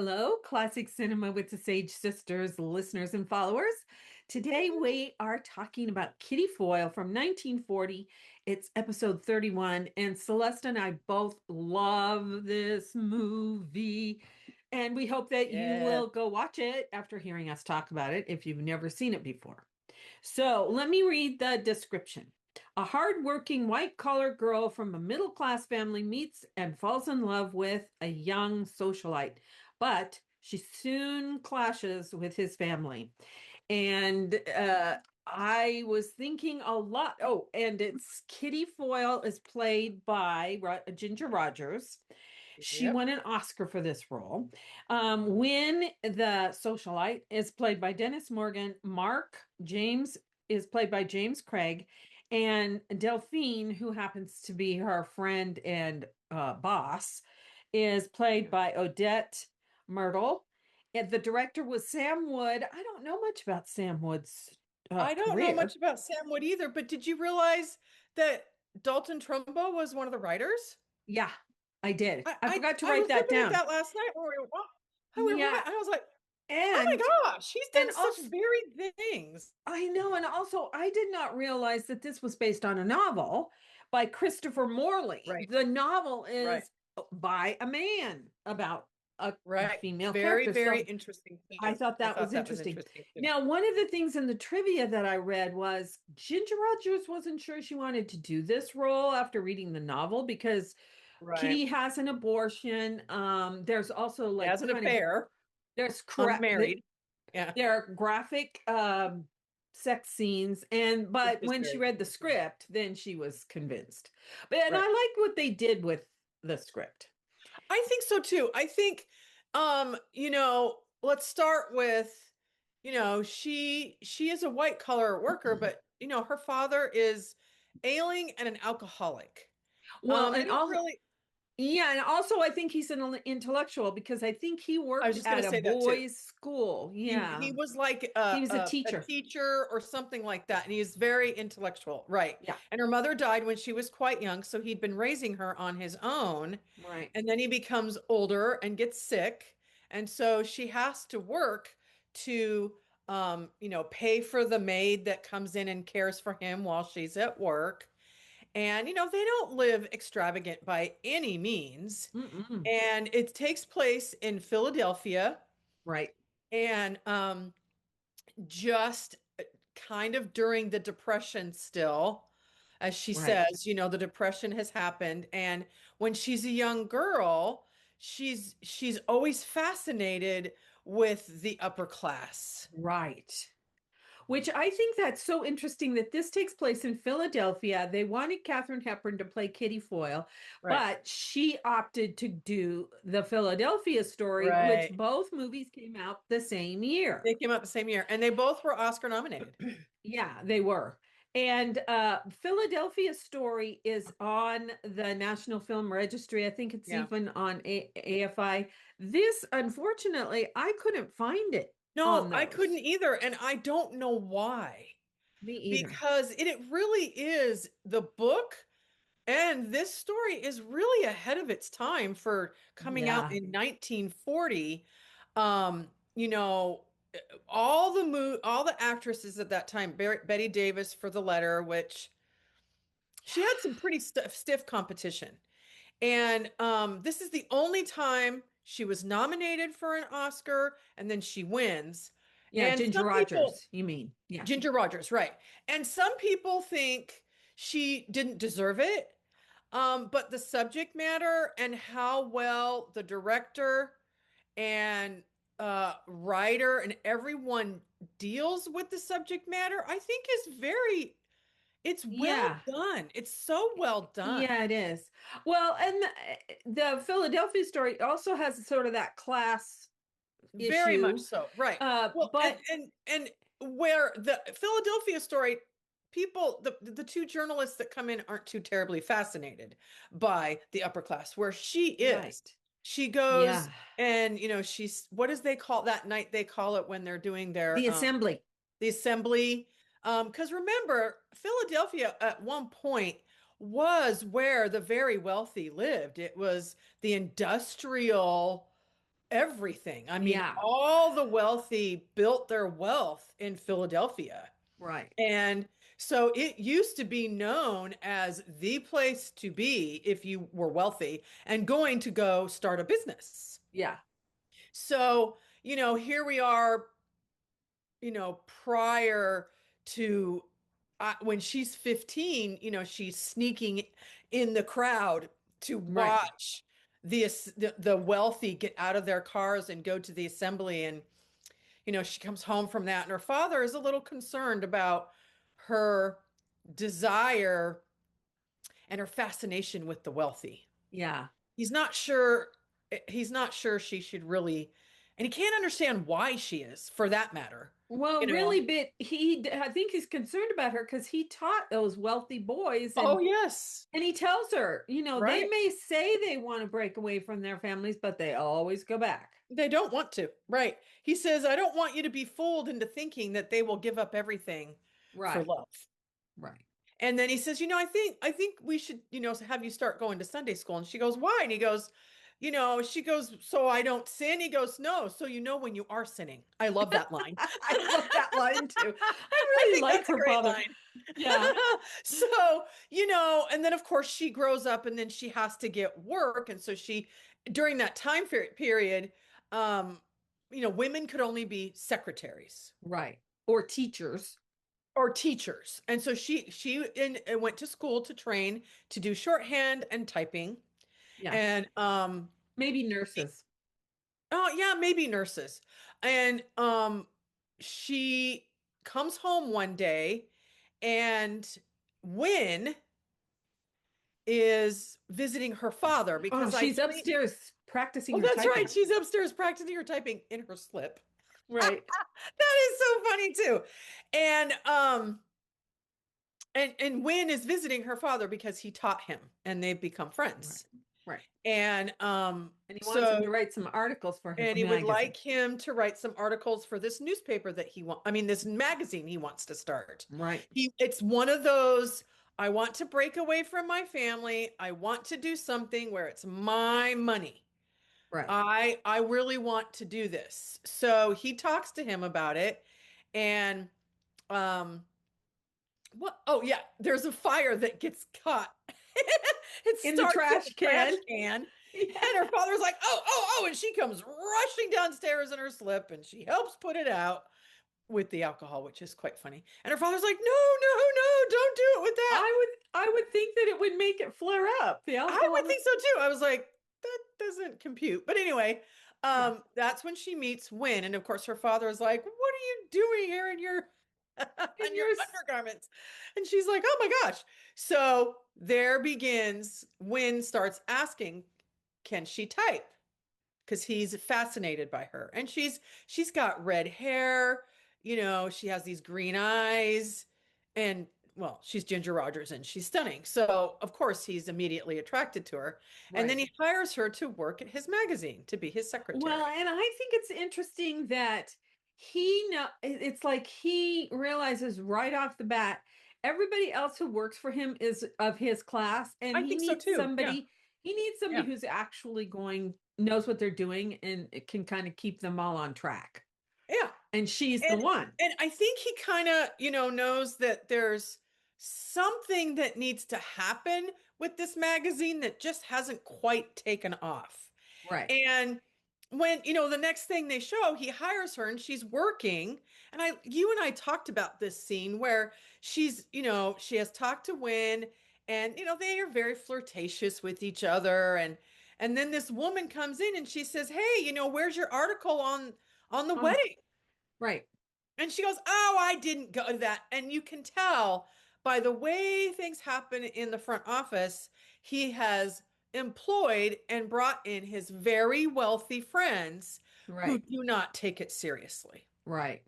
Hello, Classic Cinema with the Sage Sisters, listeners and followers. Today we are talking about Kitty Foyle from 1940. It's episode 31, and Celeste and I both love this movie. And we hope that you Yeah. will go watch it after hearing us talk about it if you've never seen it before. So let me read the description. A hardworking white collar girl from a middle class family meets and falls in love with a young socialite, but she soon clashes with his family. And I was thinking a lot. Oh, and it's Kitty Foyle is played by Ginger Rogers. She Yep. won an Oscar for this role. Win the socialite is played by Dennis Morgan. Mark James is played by James Craig, and Delphine, who happens to be her friend and boss, is played by Odette Myrtle. And the director was Sam Wood. I don't know much about Sam Wood's I don't know career. much about Sam Wood either, but did you realize that Dalton Trumbo was one of the writers? Yeah, I did. I, I I, forgot to I write was that looking at down. that last night when Yeah, I was like, oh and my gosh, he's and done such also varied things. I know, and also I did not realize that this was based on a novel by Christopher Morley. Right, The novel right, is by a man about a right. female Very, character. very So interesting I too. thought I that was thought that was interesting. interesting too. Now, one of the things in the trivia that I read was Ginger Rogers wasn't sure she wanted to do this role after reading the novel because Right. Kitty has an abortion. There's also He like has an kind of affair, there's correct unmarried. Yeah, there are graphic sex scenes, and which but is when she very read the interesting. script then she was convinced. But and I Right. like what they did with the script. I think so too. I think, let's start with, she is a white collar worker, but her father is ailing and an alcoholic. Well, They and don't all really. yeah, and also I think he's an intellectual because I think he I was worked just gonna at a say that too. boys school. He Yeah, was like he was a a teacher. teacher or something like that, and he is very intellectual, right? Yeah, And her mother died when she was quite young, so he'd been raising her on his own, right, and then he becomes older and gets sick, and so she has to work to, pay for the maid that comes in and cares for him while she's at work. And they don't live extravagant by any means, mm-mm. and it takes place in Philadelphia, Right, and just kind of during the depression still, as she right. says, the depression has happened, and when she's a young girl, she's always fascinated with the upper class. Right. Which I think that's so interesting that this takes place in Philadelphia. They wanted Katharine Hepburn to play Kitty Foyle, Right. but she opted to do the Philadelphia story, which Right. both movies came out the same year. They came out the same year, and they both were Oscar nominated. Yeah, they were. And Philadelphia Story is on the National Film Registry. I think it's Yeah. even on AFI. This, unfortunately, I couldn't find it No, on I couldn't those. either, and I don't know why. Me either. Because it really is the book. And this story is really ahead of its time for coming out Yeah. in 1940. Um, you know, all the actresses at that time, Betty Davis for The Letter, which she had some pretty stiff competition. And this is the only time she was nominated for an Oscar, and then she wins. Yeah, And Ginger some people, Rogers, you mean? Yeah. Ginger Rogers, right? And some people think she didn't deserve it. But the subject matter and how well the director and writer and everyone deals with the subject matter, I think is it's well Yeah. done. It's so well done. Yeah, it is. Well, and the Philadelphia story also has sort of that class Very much issue. so. Right. Well, and But and and where the Philadelphia story, people, the two journalists that come in aren't too terribly fascinated by the upper class, where she is. right. She Yeah. goes and she's, what does they call that night? They call it when they're doing their The assembly. the assembly. Because remember, Philadelphia at one point was where the very wealthy lived. It was the industrial everything. I mean, Yeah, all the wealthy built their wealth in Philadelphia. right. And so it used to be known as the place to be if you were wealthy and going to go start a business. Yeah, So, here we are, prior to when she's 15, she's sneaking in the crowd to right. watch the wealthy get out of their cars and go to the assembly. And, she comes home from that, and her father is a little concerned about her desire and her fascination with the wealthy. Yeah. He's not sure he's not sure she should really, and he can't understand why she is, for that matter. Well, You really, know. but I think he's concerned about her because he taught those wealthy boys, Oh, yes. and he tells her, they Right. may say they want to break away from their families, but they always go back. They don't want to. Right. He says, I don't want you to be fooled into thinking that they will give up everything for Right, love. right. And then he says, I think we should, have you start going to Sunday school. And she goes, why? And he goes, she goes, so I don't sin. He goes, no, so when you are sinning. I love that line. I love that line too. I I really think like that's a her great father. line. Yeah, So, and then of course she grows up and then she has to get work. And so during that time period, um, women could only be secretaries right. Or teachers. or teachers. And so and went to school to train to do shorthand and typing. Yeah, And maybe nurses. oh yeah, maybe nurses. And she comes home one day and Win is visiting her father Oh, because I she's believe, upstairs practicing oh, her that's right. typing. She's upstairs practicing her typing in her slip. Right, That is so funny too. And and Win is visiting her father because he taught him and they've become right, friends. right. And And he wants him so to write some articles for his and he would magazine. like him to write some articles for this newspaper that this magazine he wants to start. Right, It's one of those, I want to break away from my family. I want to do something where it's my money. right. I really want to do this. So he talks to him about it. And um what oh yeah, there's a fire that gets caught. It In the starts in the trash trash can. can. Yeah. And her father's like, oh, and she comes rushing downstairs in her slip and she helps put it out with the alcohol, which is quite funny. And her father's like, no, don't do it with that. I would think that it would make it flare up. The I alcohol. would think so too. I was like, that doesn't compute. But anyway, Yeah. that's when she meets Win. And of course, her father is like, what are you doing here in your And on your you're undergarments? And she's like, oh my gosh. So there begins, Win starts asking, can she type? Because he's fascinated by her. And she's got red hair, she has these green eyes, and well, she's Ginger Rogers and she's stunning. So of course he's immediately attracted to her. And then right. he hires her to work at his magazine to be his Well, secretary. and I think it's interesting that it's like he realizes right off the bat everybody else who works for him is of his class, and I think so too. Yeah. he needs somebody Yeah. who's actually knows what they're doing and it can kind of keep them all on track. Yeah. And she's the And one. and I think he kind of, knows that there's something that needs to happen with this magazine that just hasn't quite taken off. Right. And when, the next thing they show, he hires her and she's working. And you and I talked about this scene where she has talked to Win and, they are very flirtatious with each other. And then this woman comes in and she says, hey, where's your article on the Um, wedding? right. And she goes, oh, I didn't go to that. And you can tell by the way things happen in the front office, he has employed and brought in his very wealthy friends who Right. do not take it seriously. Right.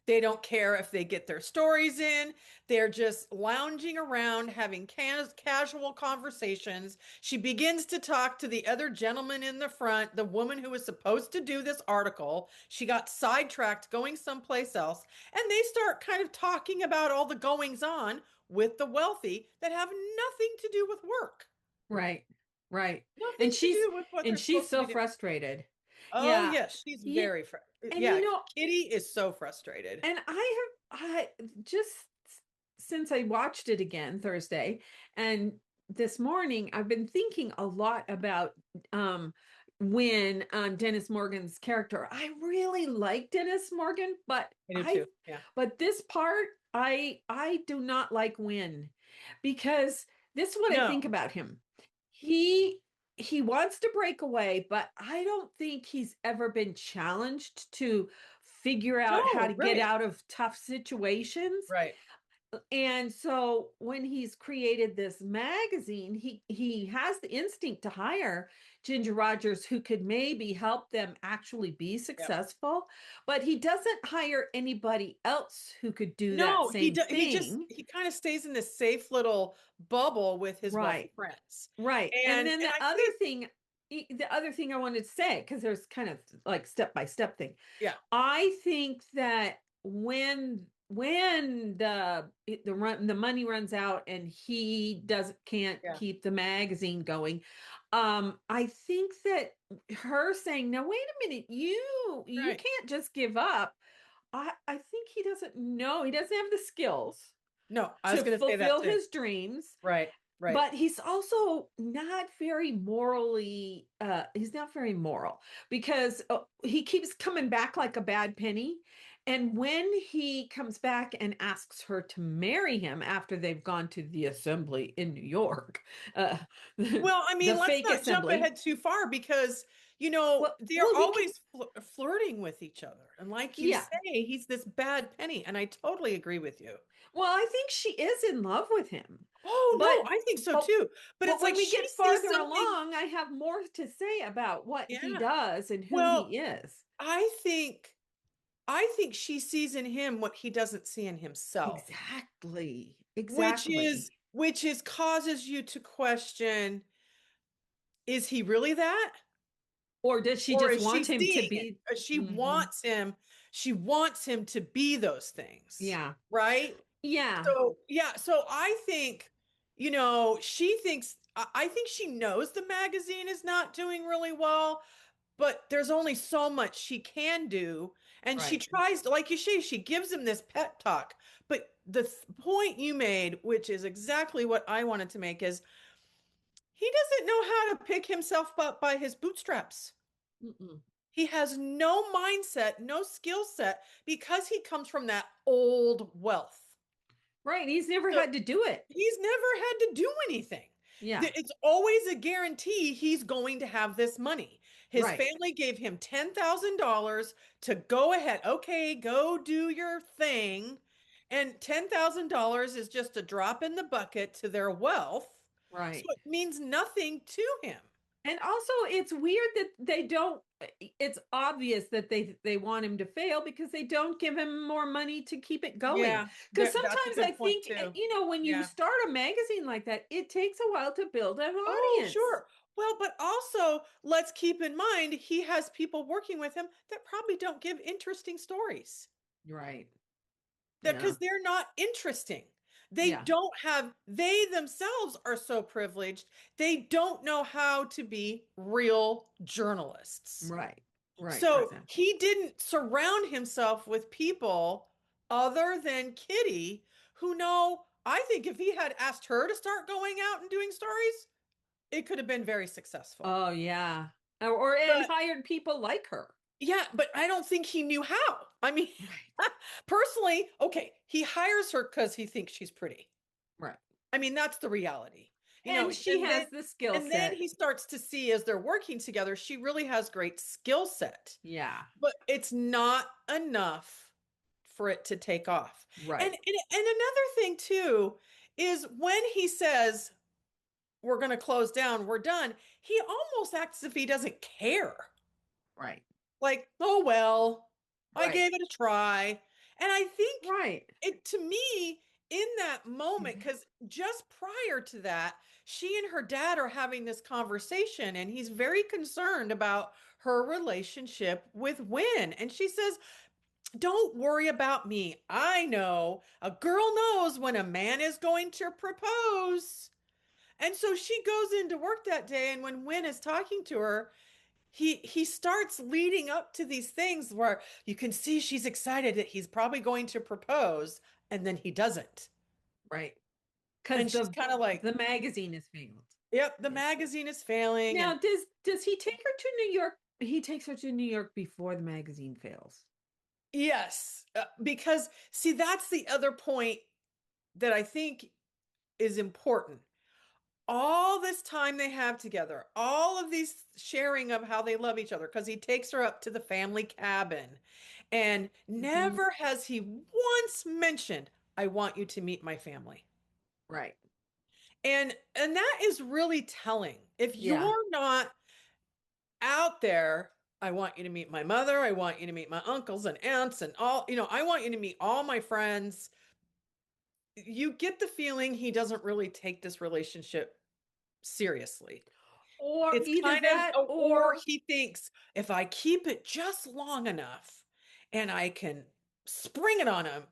They don't care if they get their stories in. They're just lounging around having casual conversations. She begins to talk to the other gentleman in the front, the woman who was supposed to do this article. She got sidetracked going someplace else. And they start kind of talking about all the goings on with the wealthy that have nothing to do with work. Right. Right. Nothing And to she's do with what they're she's supposed to so be doing. frustrated. Oh, Yeah. yes, she's Yeah. very And yeah, Kitty is so frustrated. and I just since I watched it again Thursday and this morning, I've been thinking a lot about when Dennis Morgan's character. I really like Dennis Morgan, I do too. Yeah. but this part I do not like Win because this is what I think No. about him. He he wants to break away, but I don't think he's ever been challenged to figure out how to No, get right. out of tough situations. Right. And so when he's created this magazine, he has the instinct to hire Ginger Rogers who could maybe help them actually be Yep. successful, but he doesn't hire anybody else who could do that No, same thing. he kind of stays in this safe little bubble with his wealthy Right. friends. Right. And then And the I other think, thing the other thing I wanted to say, because there's kind of like step by step thing. yeah, I think that when the money runs out and he doesn't can't yeah, keep the magazine going, I think that her saying, "Now wait a minute, you right. can't just give up." I think he doesn't know, he doesn't have the skills No, I was to going to say that fulfill too. his dreams, Right, right. but he's also not very morally he's not very moral because he keeps coming back like a bad penny, and when he comes back and asks her to marry him after they've gone to the assembly in New York, uh, Well, I the mean, let's fake not jump assembly. ahead too far because, they're Well, always flirting with each other. And like you yeah, say, he's this bad penny. And I totally agree with you. well, I think she is in love with him, Oh, but no, I think so but too. But but it's when like we she get sees farther something. along, I have more to say about what he Yeah. does and who Well, he is. I think I think she sees in him what he doesn't see in himself, Exactly. Exactly. which is causes you to question, is he really that? Or does she Or just is she want him to seeing it? be? Mhm. She wants him to be those things, Yeah. right? Yeah. So, yeah, so I think, she thinks, I think she knows the magazine is not doing really well, but there's only so much she can do. And she Right. tries to, like you say, she gives him this pep talk. But the point you made, which is exactly what I wanted to make, is he doesn't know how to pick himself up by his bootstraps. Mm-mm. He has no mindset, no skill set because he comes from that old wealth. Right. He's never So had to do it. he's never had to do anything. Yeah. It's always a guarantee he's going to have this money. His Right. family gave him $10,000 to go ahead. Okay, go do your thing. And $10,000 is just a drop in the bucket to their wealth. So Right. it means nothing to him. And also it's weird that they don't it's obvious that they want him to fail because they don't give him more money to keep it going. Yeah, Because that's a sometimes I good point think, too. when you Yeah. start a magazine like that, it takes a while to build an Oh, audience. sure. Well, but also let's keep in mind he has people working with him that probably don't give interesting stories. Right. That Yeah. because they're not interesting. Yeah. They themselves are so privileged, they don't know how to be real journalists. Right. Right. So Exactly. he didn't surround himself with people other than Kitty, who know, I think if he had asked her to start going out and doing stories, it could have been very successful. Oh yeah. Or and But hired people like her. yeah, but I don't think he knew how. I mean, Right. personally, okay, he hires her because he thinks she's pretty. Right. I mean, that's the reality. And she has the skill And then set. he starts to see as they're working together, she really has great skill set. Yeah. But it's not enough for it to take off. Right. And another thing too is when he says we're going to close down, we're done, he almost acts as if he doesn't care. Right. Like, oh well, I Right. gave it a try. And I think Right. it, to me, in that moment, because just prior to that, she and her dad are having this conversation, and he's very concerned about her relationship with Win. And she says, don't worry about me. I know a girl knows when a man is going to propose. And so she goes into work that day, and when Win is talking to her, he starts leading up to these things where you can see she's excited that he's probably going to propose, and then he doesn't. Right. Because And she's kind of like, the magazine is failed. yep, the Yes. magazine is failing. And Now, does he take her to New York? He takes her to New York before the magazine fails. yes, because see, that's the other point that I think is important. All this time they have together, all of these sharing of how they love each other, because he takes her up to the family cabin, and Mhm. never has he once mentioned, I want you to meet my family. Right. And that is really telling. If Yeah. you're not out there, I want you to meet my mother, I want you to meet my uncles and aunts and all, I want you to meet all my friends. You get the feeling he doesn't really take this relationship seriously. Or It's either kind that of, or or he thinks if I keep it just long enough and I can spring it on him,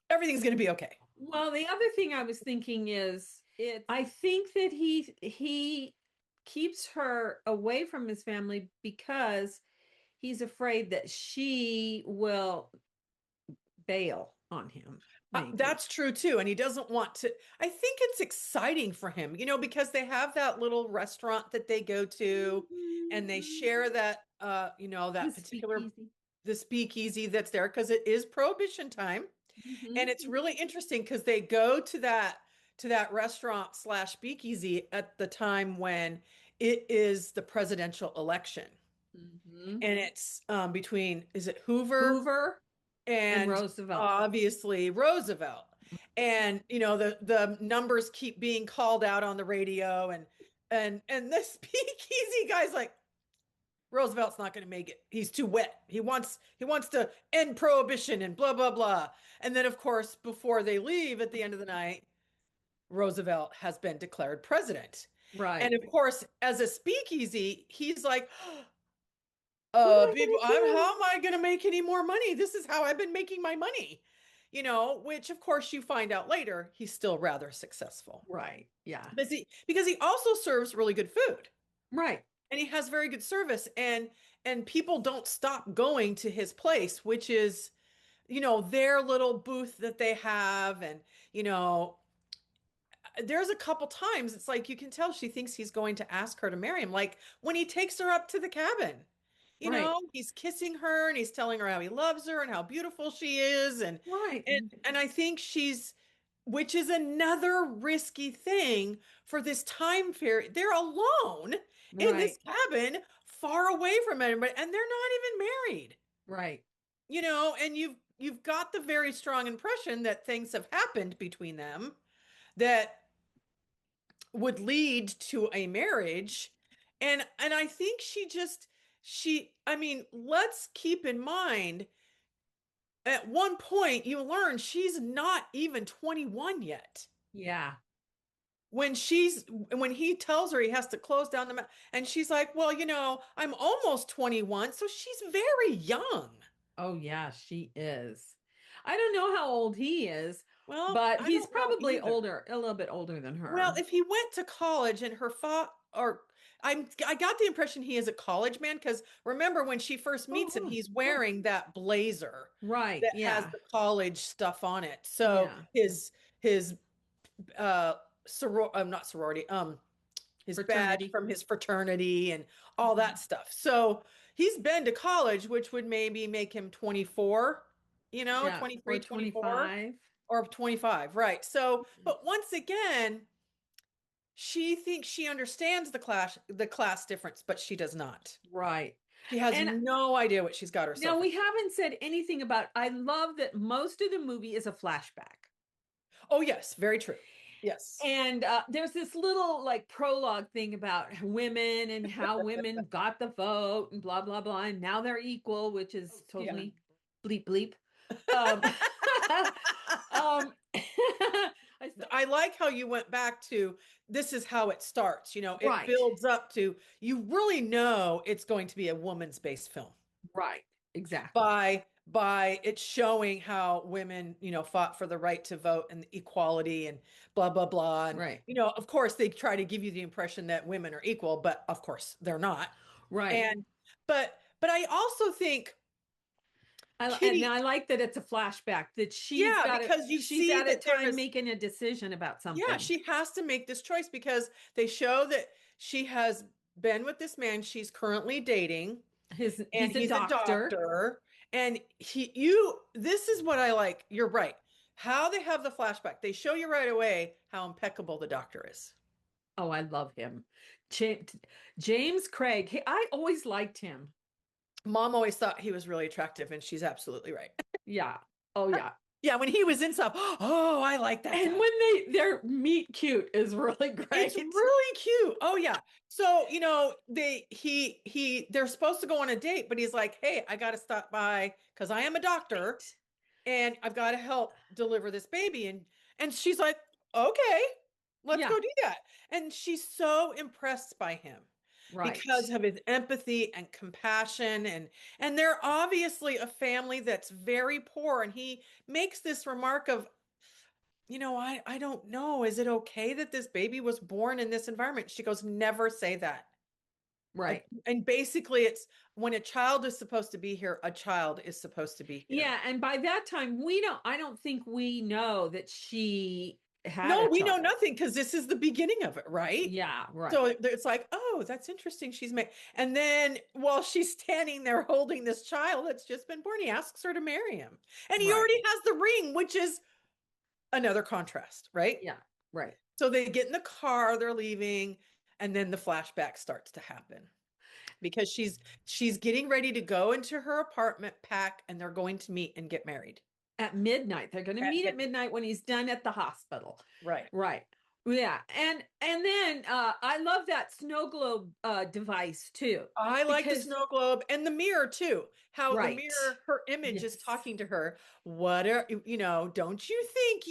everything's going to be okay. well, the other thing I was thinking is I think that he keeps her away from his family because he's afraid that she will bail on him, maybe. That's true too. And he doesn't want to. I think it's exciting for him, because they have that little restaurant that they go to, and they share Mhm. that, The that particular, speakeasy. the speakeasy that's there, because it is prohibition time. And it's Mhm. really interesting because they go to that restaurant slash speakeasy at the time when it is the presidential election. Mhm. And it's between, is it Hoover Hoover and and Roosevelt. obviously Roosevelt. And the numbers keep being called out on the radio, and the speakeasy guy's like, Roosevelt's not going to make it. He's too wet. He wants to end prohibition and blah blah blah. And then of course, before they leave at the end of the night, Roosevelt has been declared president. And Right. of course, as a speakeasy, he's like, What am I people, going to do? how am I going to make any more money? This is how I've been making my money. Which of course you find out later, he's still rather successful. Right. Yeah. Because he also serves really good food, Right. and he has very good service, and people don't stop going to his place, which is, their little booth that they have. And you know there's a couple times it's like you can tell she thinks he's going to ask her to marry him, like when he takes her up to the cabin. Right. He's kissing her and he's telling her how he loves her and how beautiful she is. and Right. and and I think she's, which is another risky thing for this time period. They're alone in this Right. cabin, far away from anybody, and they're not even married. Right. And you've got the very strong impression that things have happened between them that would lead to a marriage. And I think I mean, let's keep in mind, at one point you learn she's not even 21 yet Yeah. when he tells her he has to close down and she's like, well, I'm almost 21, so she's very young. Oh, yeah, she is. I don't know how old he is, Well, but I he's don't know probably either. older, a little bit older than Well, her. if he went to college and her fa or I got the impression he is a college man, because remember when she first meets him, Oh, he's oh, wearing that blazer right. that has Yeah. the college stuff on it. So Yeah. his not sorority, his badge Fraternity. from his fraternity and all Mhm. that stuff. So he's been to college, which would maybe make him 24, Yeah. Or 23, 24, 25. or 25, right? So, but once again, she thinks she understands the class difference, but she does not. Right. She has And no idea what she's got now herself we into. haven't said anything about, I love that most of the movie is a flashback. Oh, yes, very true. Yes. And there's this little like prologue thing about women and how women got the vote and blah blah blah, and now they're equal, which is Yeah. totally bleep bleep. Um, um, I st- I like how you went back to, this is how it starts. It right, builds up to, you really know it's going to be a woman's based film right, exactly, by it showing how women, fought for the right to vote and equality and blah blah blah. And right. of course they try to give you the impression that women are equal, but of course they're not. Right. And but I also think And Kitty, I like that it's a flashback that yeah, because you she's see at a that there time is, making a decision about yeah, something. she has to make this choice because they show that she has been with this man she's currently dating, and He's a he's a doctor. doctor. And this is what I like. You're right. How they have the flashback, they show you right away how impeccable the doctor is. Oh, I love him. James, James Craig. I always liked him. Mom always thought he was really attractive, and she's absolutely right. Yeah. Oh yeah. Yeah, when he was in stuff, oh, I like that And guy. when their meet cute is really It's great. really cute. Oh yeah. So, they're supposed to go on a date, but he's like, "Hey, I got to stop by because I am a doctor Right. and I've got to help deliver this baby." And she's like, "Okay, let's Yeah. go do that." And she's so impressed by him because Right. of his empathy and compassion, and they're obviously a family that's very poor, and he makes this remark of, I don't know. Is it okay that this baby was born in this environment? She goes, never say that. Right. And basically, it's when a child is supposed to be here, a child is supposed to be here. Yeah, and by that time I don't think we know that she had a No, we know child. nothing because this is the beginning of it, right? Yeah, So right. it's like, oh, that's interesting. She's made, and then while she's standing there holding this child that's just been born, he asks her to marry him, and he Right. already has the ring, which is another contrast, right? Yeah, right. So they get in the car, they're leaving, and then the flashback starts to happen because she's getting ready to go into her apartment, pack, and they're going to meet and get married At midnight. They're going to at meet at midnight. midnight when he's done at the hospital. Right. Right. Yeah. And then I love that snow globe device too. I like the Because snow globe and the mirror too. How the right. mirror, her image is Yes. talking to her. What are, don't you think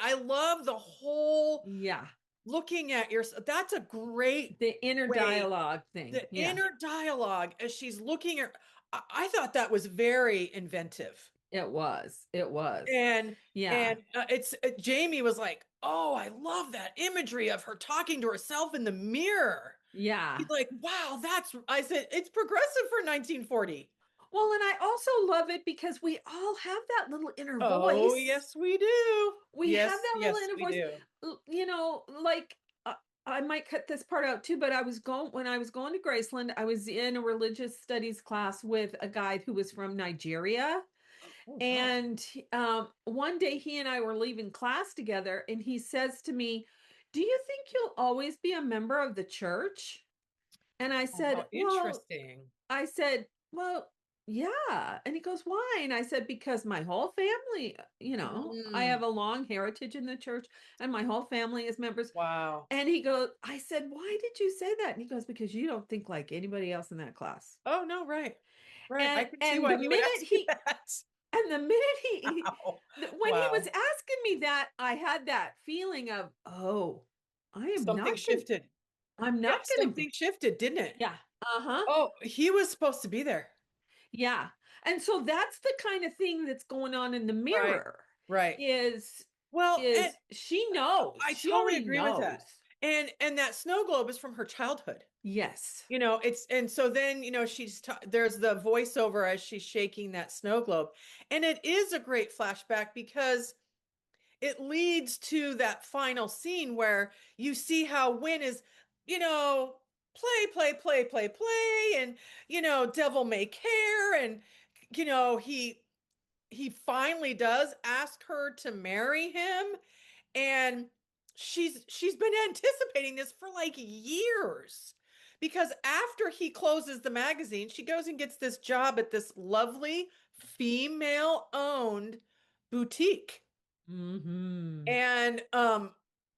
I love the whole Yeah. looking at your, that's a great The inner way. dialogue thing. The Yeah. inner dialogue as she's looking at, I thought that was very inventive. It was. It was. And Yeah. and it's Jamie was like, "Oh, I love that imagery of her talking to herself in the mirror." Yeah. He's like, "Wow, that's," I said, "It's progressive for 1940." Well, and I also love it because we all have that little inner Oh, voice. yes, we do. We have Yes, that little yes, inner we voice. do. Like I might cut this part out too, but when I was going to Graceland, I was in a religious studies class with a guy who was from Nigeria. Oh, wow. And one day he and I were leaving class together, and he says to me, "Do you think you'll always be a member of the church?" And Oh, how interesting. I said, well, yeah. And he goes, why? And I said, because my whole family, I Mm, have a long heritage in the church and my whole family is members. wow. And he goes, I said, why did you say that? And he goes, because you don't think like anybody else in that class. Oh, no, right. Right. I can see And why the he would minute ask you that. he, Wow. when he was Wow. asking me that, I had that feeling of, oh, Something shifted. I'm Yeah, not going to be, something shifted, didn't it? yeah. Uh-huh. Oh, he was supposed to be there. Yeah. And so that's the kind of thing that's going on in the Right. mirror Right. is Well, and she knows. I She totally already agree with knows. that. And that snow globe is from her childhood. Yes. It's, and so then, there's the voiceover as she's shaking that snow globe. And it is a great flashback because it leads to that final scene where you see how Win is, you know, play, and devil may care, and he finally does ask her to marry him, and she's been anticipating this for like years, because after he closes the magazine, she goes and gets this job at this lovely female owned boutique, Mm-hmm. and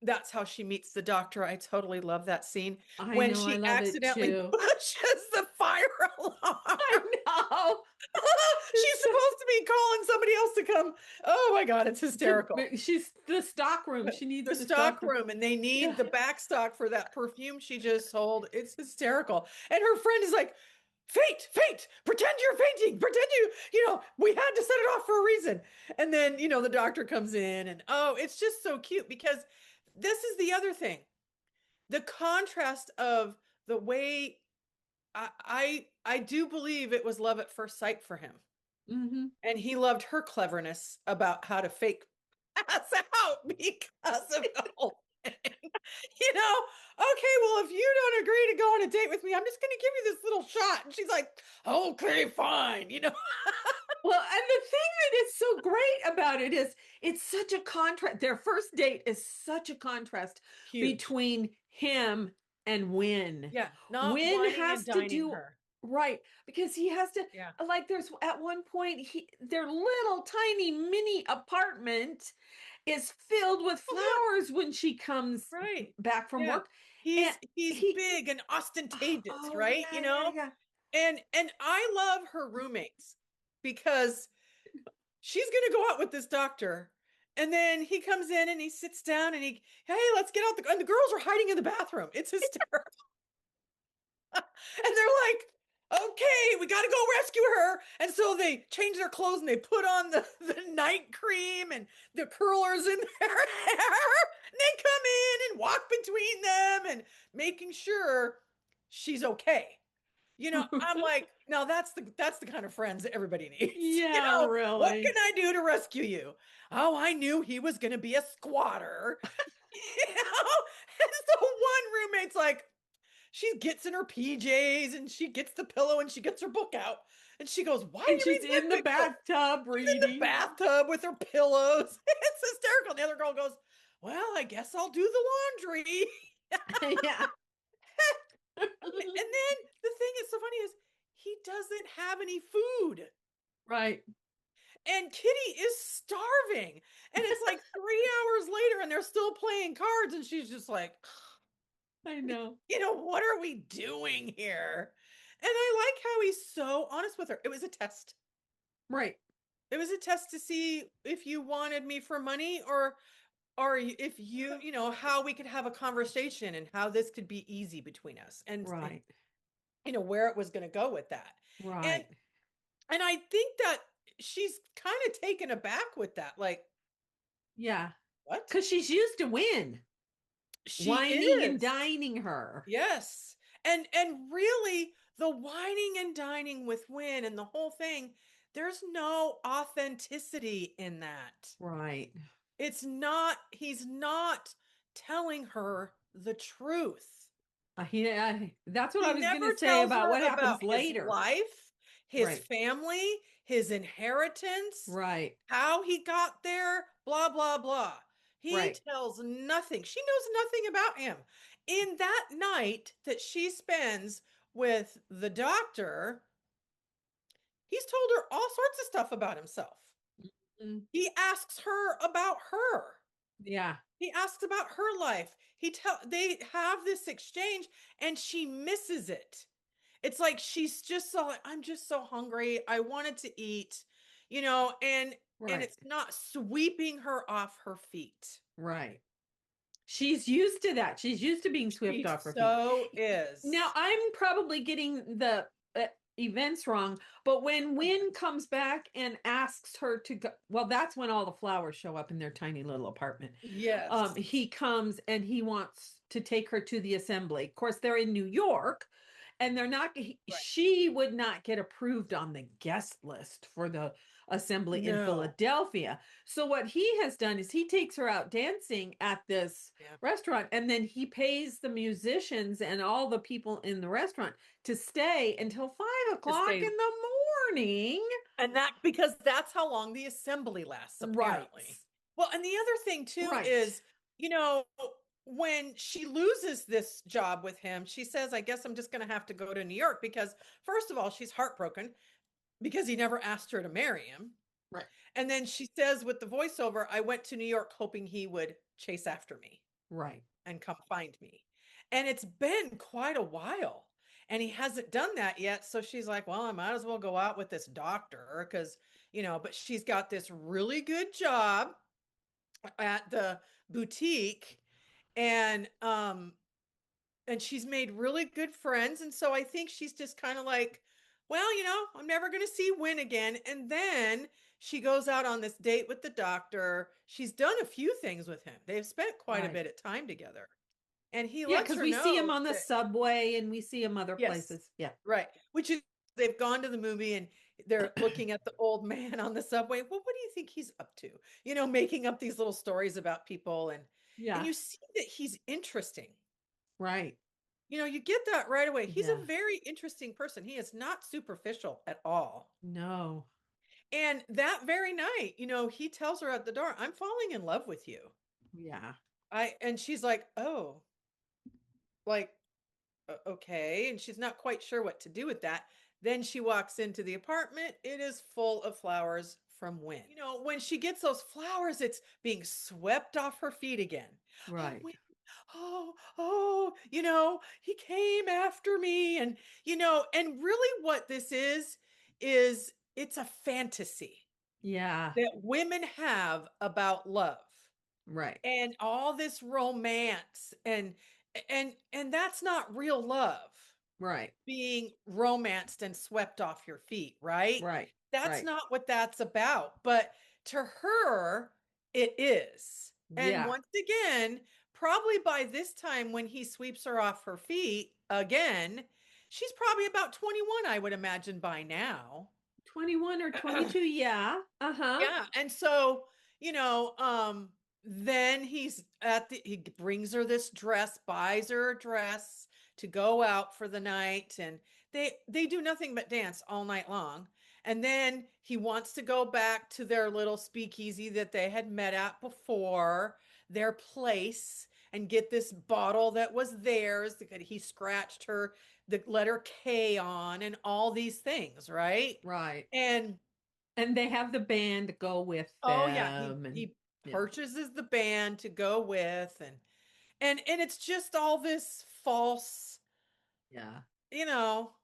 that's how she meets the doctor. I totally love that scene I when know. I she love it accidentally too. pushes the fire alarm. I know. She's supposed to be calling somebody else to come. Oh my God, it's hysterical. She's the stock room. She needs The the stock stock room. room, and they Yeah. need the back stock for that perfume she just sold. It's hysterical. And her friend is like, faint, pretend you're fainting, pretend we had to set it off for a reason. And then, the doctor comes in, and oh, it's just so cute because this is the other thing, the contrast of the way I do believe it was love at first sight for him. Mm-hmm. And he loved her cleverness about how to fake pass out because of the whole thing. Okay, well, if you don't agree to go on a date with me, I'm just going to give you this little shot. And she's like, okay, fine. Well, and the thing that is so great about it is it's such a contrast. Their first date is such a contrast Huge. between him and Win. Yeah, not Win whining has and to dining do her. right because he has to Yeah. like there's at one point their little tiny mini apartment is filled with Oh, yeah. flowers when she comes Right. back from Yeah. work. And He's he big and ostentatious, oh right? yeah, yeah, yeah. And I love her roommates because she's going to go out with this doctor. And then he comes in and he sits down and hey, let's get out and the girls are hiding in the bathroom. It's hysterical. And they're like, okay, we got to go rescue her. And so they change their clothes and they put on the night cream and the curlers in their hair. And they come in and walk between them and making sure she's okay. I'm like, no, that's the kind of friends that everybody needs. Yeah, What can really. I do to rescue you? Oh, I knew he was going to be a squatter. And so one roommate's like, she gets in her PJs and she gets the pillow and she gets her book out and she goes, "Why do And you she's read in the my pillow?" bathtub She's in the reading. bathtub with her pillows. It's hysterical. And the other girl goes, "Well, I guess I'll do the laundry." Yeah. And then the thing is so funny is he doesn't have any food. Right. And Kitty is starving. And it's like 3 hours later and they're still playing cards. And she's just like, I know. what are we doing here? And I like how he's so honest with her. It was a test. Right. It was a test to see if you wanted me for money or if how we could have a conversation and how this could be easy between us and Right. where it was going to go with that. And Right. and I think that she's kind of taken aback with that. Like, Yeah. what? Because she's used to Win She whining and is. dining her. Yes. And really the whining and dining with Win and the whole thing, there's no authenticity in that. Right. He's not telling her the truth. That's what He I was going to never say tells about her what about happens his later. life, his Right. family, his inheritance, Right. how he got there, blah, blah, blah. He Right. tells nothing. She knows nothing about him. In that night that she spends with the doctor, he's told her all sorts of stuff about himself. Mm, He asks her about her. yeah. He asks about her life. They have this exchange and she misses it. It's like she's just so like, I'm just so hungry. I wanted to eat, and Right. it's not sweeping her off her feet. Right. She's used to that. She's used to being She swept off her feet. so Now, is. I'm probably getting the events wrong, but when Win comes back and asks her to go, well, that's when all the flowers show up in their tiny little apartment. Yes. He comes and he wants to take her to the assembly. Of course, they're in New York and they're not, Right. she would not get approved on the guest list for the assembly in No. Philadelphia. So what he has done is he takes her out dancing at this Yeah. restaurant and then he pays the musicians and all the people in the restaurant to stay until five To o'clock stay. in the morning. And that because that's how long the assembly lasts, Right. apparently. Well, and the other thing too Right. is, you know, when she loses this job with him, she says, I guess I'm just going to have to go to New York because, first of all, she's heartbroken because he never asked her to marry him. Right. And then she says with the voiceover, I went to New York hoping he would chase after me Right. and come find me. And it's been quite a while. And he hasn't done that yet. So she's like, well, I might as well go out with this doctor because, but she's got this really good job at the boutique and she's made really good friends. And so I think she's just kind of like, well, I'm never going to see Win again. And then she goes out on this date with the doctor. She's done a few things with him. They've spent quite a Right. bit of time together. and he Yeah, lets because her we see him know on the that, subway and we see him other yes, places. Yeah. right. Which is, they've gone to the movie and they're looking at the old man on the subway. Well, what do you think he's up to? Making up these little stories about people, and Yeah. you see that he's interesting. Right. You get that right away. He's Yeah. a very interesting person. He is not superficial at all. No. And that very night, he tells her at the door, "I'm falling in love with you." Yeah. And she's like, "Oh, like, okay." And she's not quite sure what to do with that. Then she walks into the apartment. It is full of flowers from wind. When she gets those flowers, it's being swept off her feet again. Oh, Right. wind. Oh, oh, he came after me. And really what this is it's a fantasy Yeah. that women have about love Right. and all this romance, and that's not real love, Right. being romanced and swept off your feet, right? Right. That's Right. not what that's about. But to her, it is. And Yeah. once again, probably by this time when he sweeps her off her feet again, she's probably about 21, I would imagine by now. 21 or 22. Yeah. Uh-huh. Yeah. And so, you know, um, then he brings her this dress, buys her a dress to go out for the night, and they do nothing but dance all night long. And then he wants to go back to their little speakeasy that they had met at before, their place, and get this bottle that was theirs that he scratched her the letter K on and all these things, right? Right. And And they have the band to go with oh yeah, he them and he yeah. purchases the band to go with, and it's just all this false, Yeah. you know,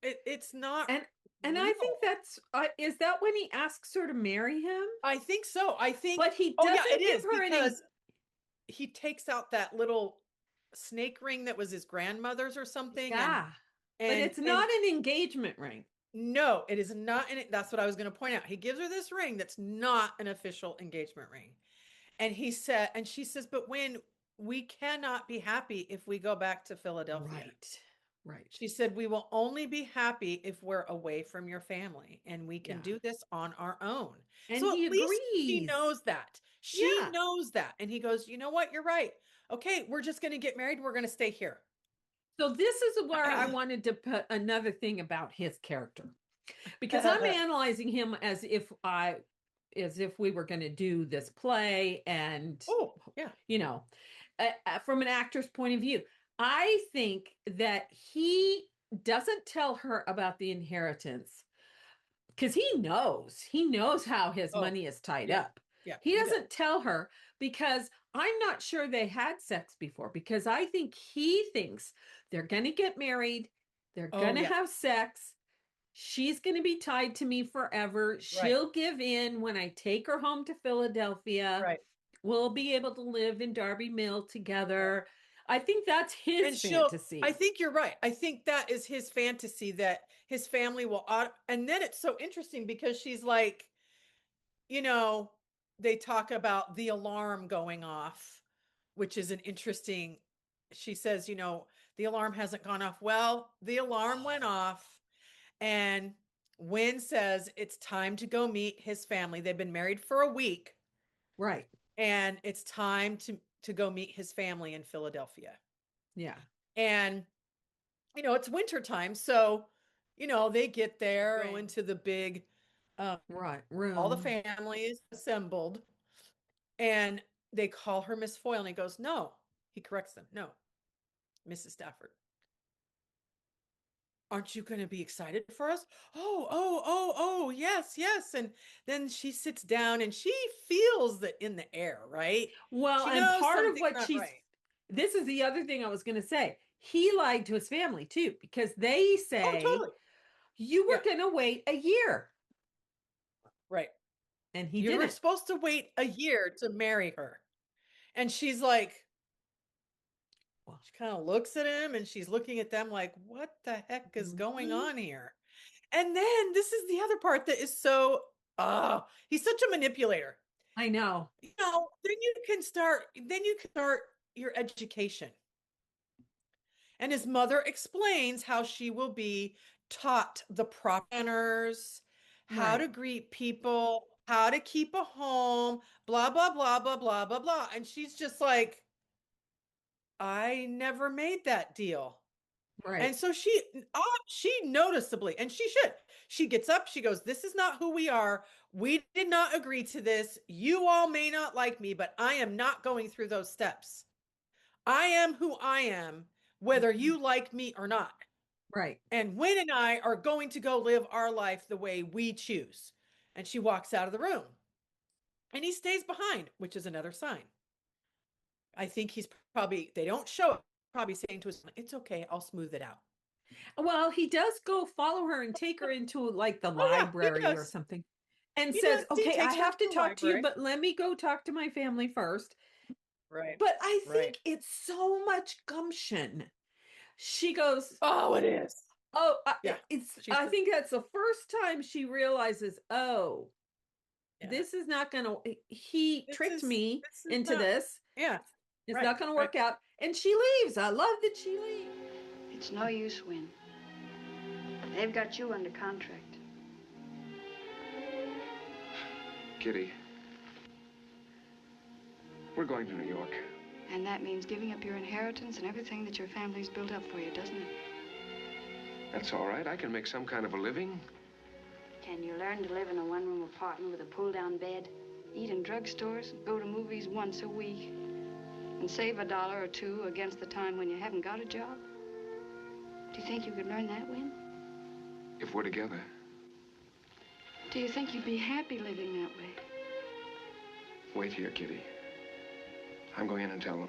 it's not And I think real. that's is that when he asks her to marry him? I think so. I think But he oh yeah, it doesn't give is her because he takes out that little snake ring that was his grandmother's or something, and yeah. But and it's and not an engagement ring. no, it is not, and that's what I was going to point out. He gives her this ring that's not an official engagement ring. And she says, "But when we cannot be happy if we go back to Philadelphia." Right. Right. She said, "We will only be happy if we're away from your family and we can Yeah. do this on our own." And So he at least she agrees. knows that. She Yeah. knows that. And he goes, "You know what? You're right. Okay, we're just going to get married. We're going to stay here." So this is where I wanted to put another thing about his character. Because I'm analyzing him as if we were going to do this play and Oh, yeah. you know from an actor's point of view. I think that he doesn't tell her about the inheritance because he knows how his Oh, money is tied yeah. up. Yeah, He he does. doesn't tell her because I'm not sure they had sex before, because I think he thinks they're going to get married, they're Oh, going to yeah. have sex. She's going to be tied to me forever. Right. She'll give in when I take her home to Philadelphia. Right. We'll be able to live in Darby Mill Right. together. I think that's his And I fantasy. think you're right. I think that is his fantasy that his family will, and then it's so interesting because she's like, you know, they talk about the alarm going off, which is an interesting, she says, the alarm hasn't gone off. Well, the alarm went off, and Wynn says it's time to go meet his family. They've been married for a week, Right. and it's time to go meet his family in Philadelphia. Yeah. And it's winter time, so they get there, go into the big, Right. all the Room. families assembled, and they call her Miss Foyle, and he goes, "No." He corrects them, "No, Mrs. Stafford. Aren't you going to be excited for us?" "Oh, oh, oh, oh, yes, yes." And then she sits down and she feels that in the air, right? Well, She and knows part of something's what not right. this is the other thing I was going to say. He lied to his family too, because they Oh, say totally. you were Yeah, going to wait a year, right. and he You were didn't. supposed to wait a year to marry her. And she's like, Well, she kind of looks at him, and she's looking at them like, what the heck is going mhm. on here? And then this is the other part that is so, he's such a manipulator. I know. Then you can start your education. And his mother explains how she will be taught the proper manners, how Right. to greet people, how to keep a home, blah, blah, blah, blah, blah, blah, blah. And she's just like, I never made that deal. And Right. so she noticeably, and she should, she gets up, she goes, this is not who we are. We did not agree to this. You all may not like me, but I am not going through those steps. I am who I am, whether Mhm. you like me or not. Right. And Win and I are going to go live our life the way we choose. And she walks out of the room. And he stays behind, which is another sign. I think he's probably, they don't show it, probably saying to us, it's okay, I'll smooth it out. Well, he does go follow her and take her into like the Oh, yeah, he library or does. something and He says, does. He okay, I takes her to have to the talk to you, library. but let me go talk to my family first. Right. But I Right. think it's so much gumption. She goes, Oh, it is. oh, Yeah. She's I think that's the first time she realizes, oh, yeah. this is not going to, he tricked me This is into not this. yeah. It's Right. not going to Right. work out. And she leaves. I love that she leaves. It's no use, Win. They've got you under contract. Kitty, we're going to New York. And that means giving up your inheritance and everything that your family's built up for you, doesn't it? That's all right. I can make some kind of a living. Can you learn to live in a one-room apartment with a pull-down bed, eat in drugstores, go to movies once a week, and save $1 or $2 against the time when you haven't got a job? Do you think you could learn that, Win? If we're together. Do you think you'd be happy living that way? Wait here, Kitty. I'm going in and tell them.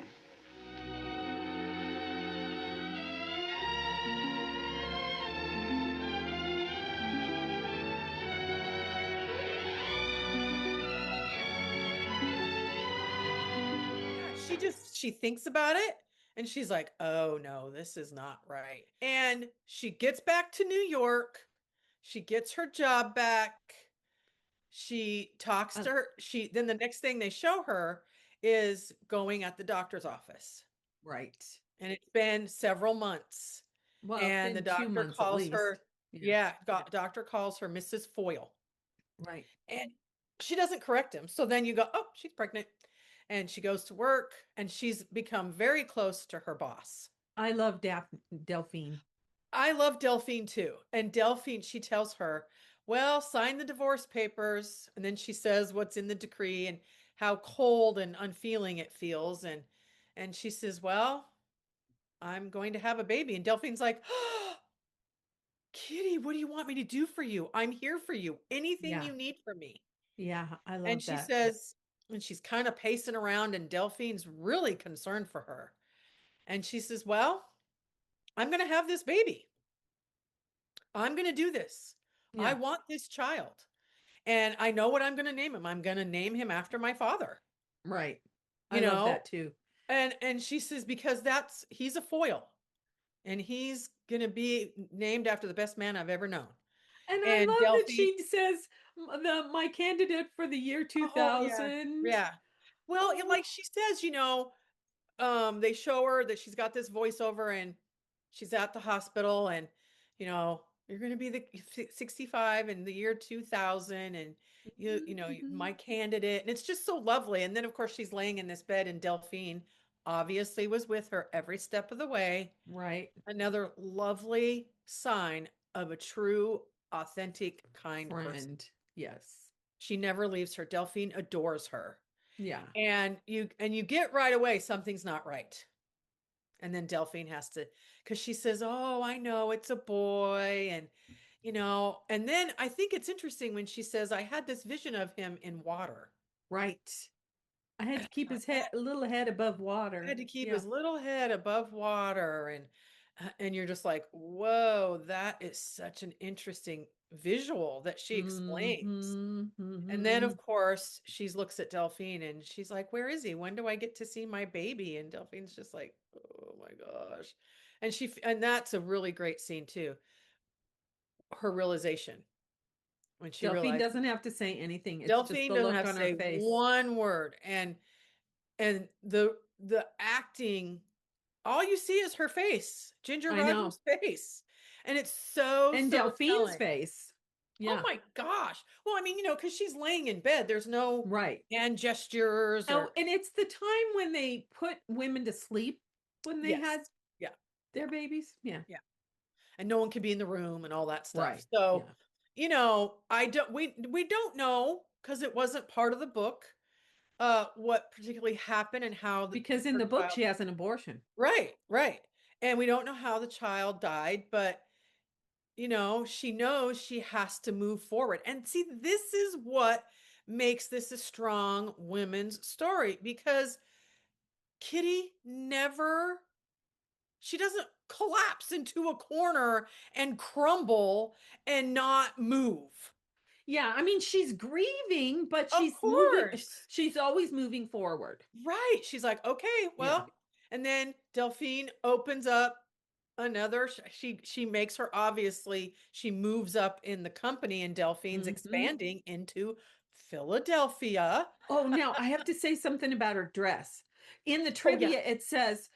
She thinks about it and she's like, oh no, this is not right. And she gets back to New York. She gets her job back. She talks Uh, to her. Then the next thing they show her is going at the doctor's office. right. And it's been several months. Well, it's And the been 2 doctor months at calls least. her, Yeah. yeah, doctor calls her Mrs. Foyle. Right. And she doesn't correct him. So then you go, oh, she's pregnant. And she goes to work and she's become very close to her boss. I love Delphine. I love Delphine too. And Delphine, she tells her, well, sign the divorce papers. And then she says what's in the decree and how cold and unfeeling it feels. And she says, well, I'm going to have a baby. And Delphine's like, oh, Kitty, what do you want me to do for you? I'm here for you. Anything Yeah. you need from me. Yeah. I And love she that. says, and she's kind of pacing around, and Delphine's really concerned for her. And she says, well, I'm going to have this baby. I'm going to do this. I Yeah. want this child. And I know what I'm going to name him. I'm going to name him after my father, Right. I you love know? that too. And she says, because he's a foil and he's going to be named after the best man I've ever known. And I And love that Delphine, she says my candidate for the year oh yeah, 2000. yeah. Well, Oh, like she says, they show her that she's got this voiceover and she's at the hospital and, you're going to be the 65 in the year 2000 and my mhm. candidate. And it's just so lovely. And then of course she's laying in this bed and Delphine obviously was with her every step of the way. Right. Another lovely sign of a true, authentic, kind person. Friend. Yes. She never leaves her. Delphine adores her. Yeah. And you get right away something's not right. And then Delphine has to, because she says, oh, I know it's a boy. And then I think it's interesting when she says, I had this vision of him in water. Right. I had And to keep I his thought, head a little head above water. had to keep Yeah. his little head above water. And you're just like, whoa, that is such an interesting visual that she explains. Mm-hmm, And then, mm-hmm. of course, she looks at Delphine and she's like, where is he? When do I get to see my baby? And Delphine's just like, oh my gosh. And that's a really great scene too. Her realization when she Delphine realized doesn't have to say anything. It's just Delphine the doesn't look have to on her say face. one word. And the acting all you see is her face, Ginger I know. Rogers' face. And it's so, And so Delphine's telling. face. Oh Yeah. my gosh. Well, I mean, because she's laying in bed. There's no Right. hand gestures Oh, or and it's the time when they put women to sleep when they yes. had Yeah. their babies. Yeah. Yeah. And no one could be in the room and all that stuff. Right. So, Yeah. I don't we don't know because it wasn't part of the book what particularly happened and how Because in her the book child. she has an abortion. Right, right. And we don't know how the child died, but she knows she has to move forward. And see, this is what makes this a strong women's story because Kitty never, she doesn't collapse into a corner and crumble and not move. Yeah, I mean she's grieving, but Of course. she's always moving forward. Right. She's like, okay, Yeah. well, and then Delphine opens up another she makes her, obviously she moves up in the company and Delphine's Mhm. expanding into Philadelphia. Oh, now I have to say something about her dress. In the Oh yeah. trivia, it says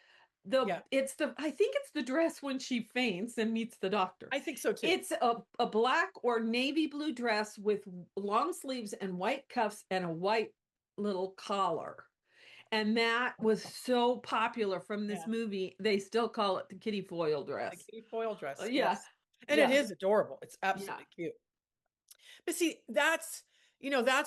Yeah. I think it's the dress when she faints and meets the doctor. I think so too. It's a black or navy blue dress with long sleeves and white cuffs and a white little collar. And that was so popular from this Yeah. movie. They still call it the Kitty Foyle The dress. Kitty Foyle dress. Yeah. Yes. And it Yeah. is adorable. It's Yeah. absolutely cute. But see, that's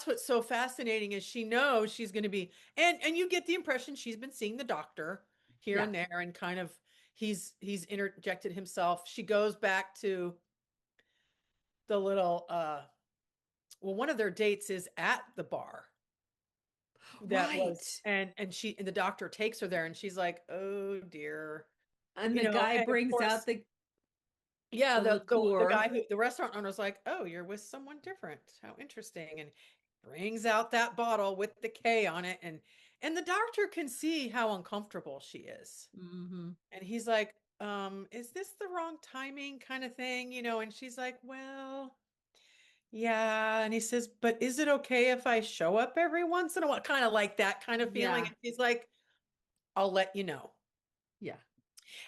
what's so fascinating is she knows she's going to be, and you get the impression she's been seeing the doctor here Yeah. and there and kind of he's interjected himself. She goes back to the little well, one of their dates is at the bar. That was Right. and the doctor takes her there and she's like, "Oh dear." And the guy And of brings out course, the yeah, the liqueur. guy the restaurant owner's like, "Oh, you're with someone different. How interesting." And brings out that bottle with the K on it and the doctor can see how uncomfortable she is. Hmm. And he's like, is this the wrong timing kind of thing, and she's like, "Well, yeah." And he says, "But is it okay if I show up every once in a while?" Kind of like that kind of feeling. Yeah. And she's like, "I'll let you know." Yeah.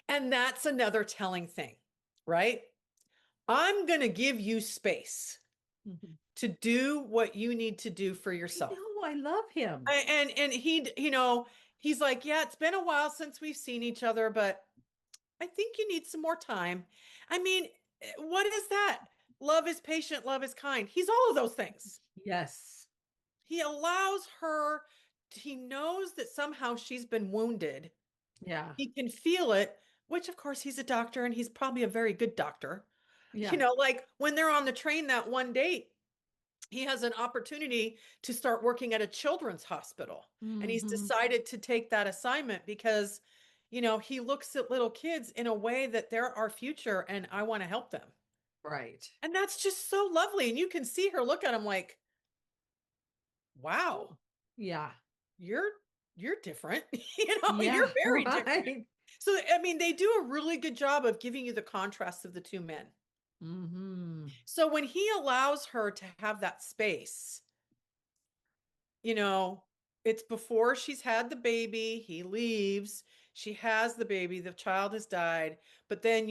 And that's another telling thing, right? I'm going to give you space Mhm. to do what you need to do for I yourself. know. I love him. And he's like, "Yeah, it's been a while since we've seen each other, but I think you need some more time." I mean, what is that? Love is patient, love is kind. He's all of those things. Yes. He allows her, he knows that somehow she's been wounded. Yeah. He can feel it, which of course he's a doctor and he's probably a very good doctor. Yeah. Like when they're on the train that one date, he has an opportunity to start working at a children's hospital. And he's Hmm. decided to take that assignment because, he looks at little kids in a way that they're our future and I want to help them. Right. And that's just so lovely. And you can see her look at him like, wow, Yeah. you're different. Yeah. You're very different. Right. So, I mean, they do a really good job of giving you the contrast of the two men. Hmm. So when he allows her to have that space, you know, it's before she's had the baby, he leaves, she has the baby, the child has died, but then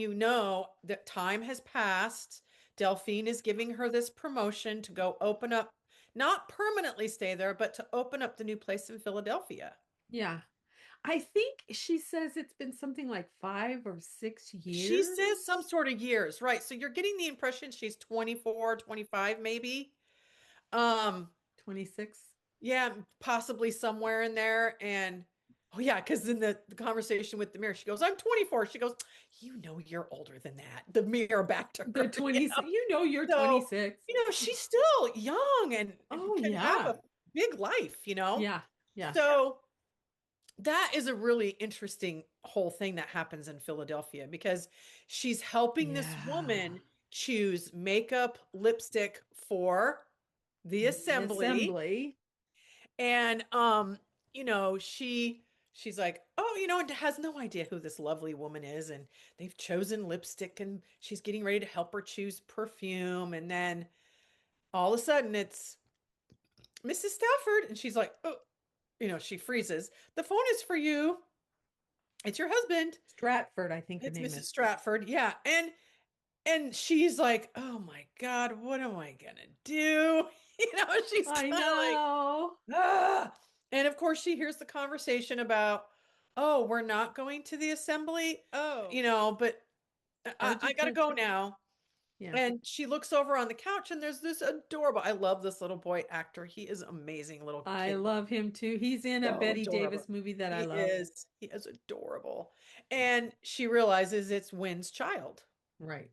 that time has passed. Delphine is giving her this promotion to go open up, not permanently stay there, but to open up the new place in Philadelphia. Yeah. I think she says it's been something like 5 or 6 years. She says some sort of years, right? So you're getting the impression she's 24, 25, maybe. Um, 26. Yeah, possibly somewhere in there. And oh yeah, because in the conversation with the mirror, she goes, "I'm 24." She goes, "You're older than that." The mirror back to The her. 20, you're So, 26. she's still young and Oh, can have yeah. a big life. Yeah. Yeah. So that is a really interesting whole thing that happens in Philadelphia because she's helping this Yeah. woman choose makeup, lipstick for the The assembly. assembly. And she's like, "Oh, and has no idea who this lovely woman is." And they've chosen lipstick and she's getting ready to help her choose perfume. And then all of a sudden it's Mrs. Stafford. And she's like, "Oh," she freezes. "The phone is for you." It's your husband. Stratford, I think the It's name Mrs. is. Stratford. Yeah. And she's like, oh my God, what am I gonna do? She's I kind of like, know. ah. And of course, she hears the conversation about, oh, we're not going to the assembly. But I gotta go Education. now. Yeah. And she looks over on the couch and there's this adorable, I love this little boy actor. He is amazing little I kid. love him too. He's in a So Betty adorable. Davis movie that I He love. is. He is adorable. And she realizes it's Wynn's child. Right.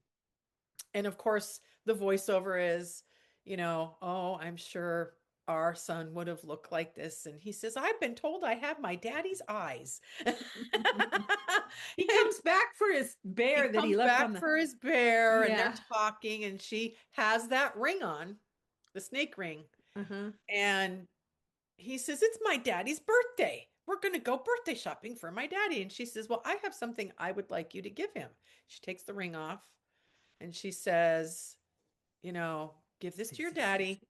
And of course, the voiceover is, oh, I'm sure our son would have looked like this. And he says, I've been told I have my daddy's eyes. He And comes back for his bear he that he comes left on back the. for his bear and they're Yeah. talking, and she has that ring on, the snake ring. Uh-huh. And he says, it's my daddy's birthday. We're going to go birthday shopping for my daddy. And she says, well, I have something I would like you to give him. She takes the ring off and she says, give this to your daddy.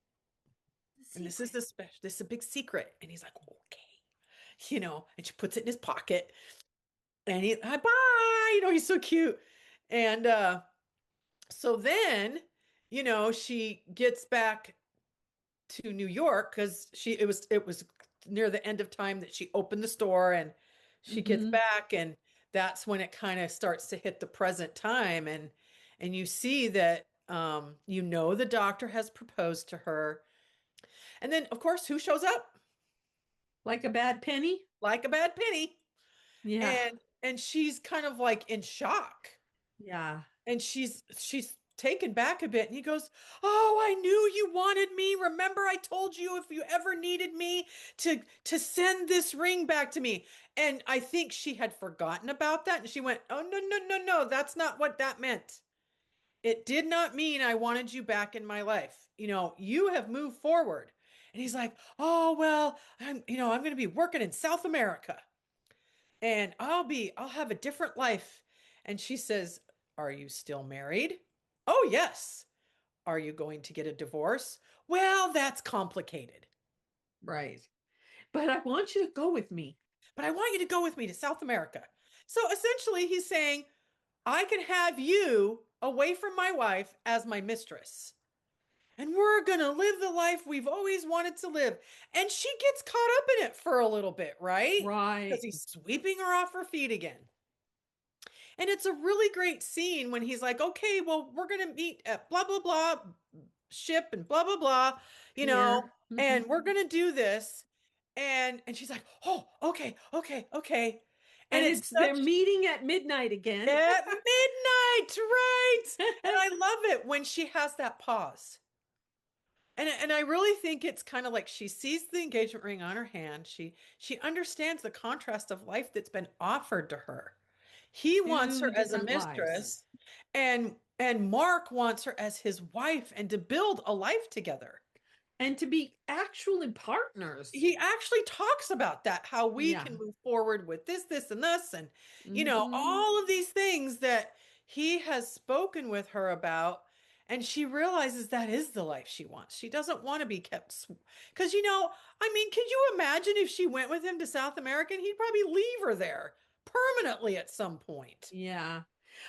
And this is this is a big secret. And he's like, okay, and she puts it in his pocket and bye, he's so cute. And, so then, she gets back to New York because it was near the end of time that she opened the store, and she gets Mhm. back, and that's when it kind of starts to hit the present time, and you see that the doctor has proposed to her. And then of course who shows up? Like a bad penny. Like a bad penny. Yeah. And she's kind of like in shock. Yeah. And she's taken back a bit, and he goes, oh, I knew you wanted me. Remember, I told you if you ever needed me to send this ring back to me. And I think she had forgotten about that, and she went, oh, no, no, no, no, that's not what that meant. It did not mean I wanted you back in my life. You have moved forward. And he's like, oh, well, I'm going to be working in South America, and I'll have a different life. And she says, are you still married? Oh, yes. Are you going to get a divorce? Well, that's complicated. Right. But I want you to go with me. But I want you to go with me to South America. So essentially, he's saying, I can have you away from my wife as my mistress. And we're going to live the life we've always wanted to live. And she gets caught up in it for a little bit, right? Right. Because he's sweeping her off her feet again. And it's a really great scene when he's like, okay, well, we're going to meet at blah, blah, blah ship and blah, blah, blah, Here. and we're going to do this. And she's like, oh, okay, okay, okay. And it's they're such meeting at midnight again. at midnight, right? And I love it when she has that pause. And I really think it's kind of like she sees the engagement ring on her hand. She understands the contrast of life that's been offered to her. He wants Two her as a different lives. mistress, and Mark wants her as his wife, and to build a life together. And to be actually partners. He actually talks about that, how we Yeah. can move forward with this, and this, and Mhm. all of these things that he has spoken with her about. And she realizes that is the life she wants. She doesn't want to be kept, because could you imagine if she went with him to South America? And he'd probably leave her there permanently at some point, Yeah.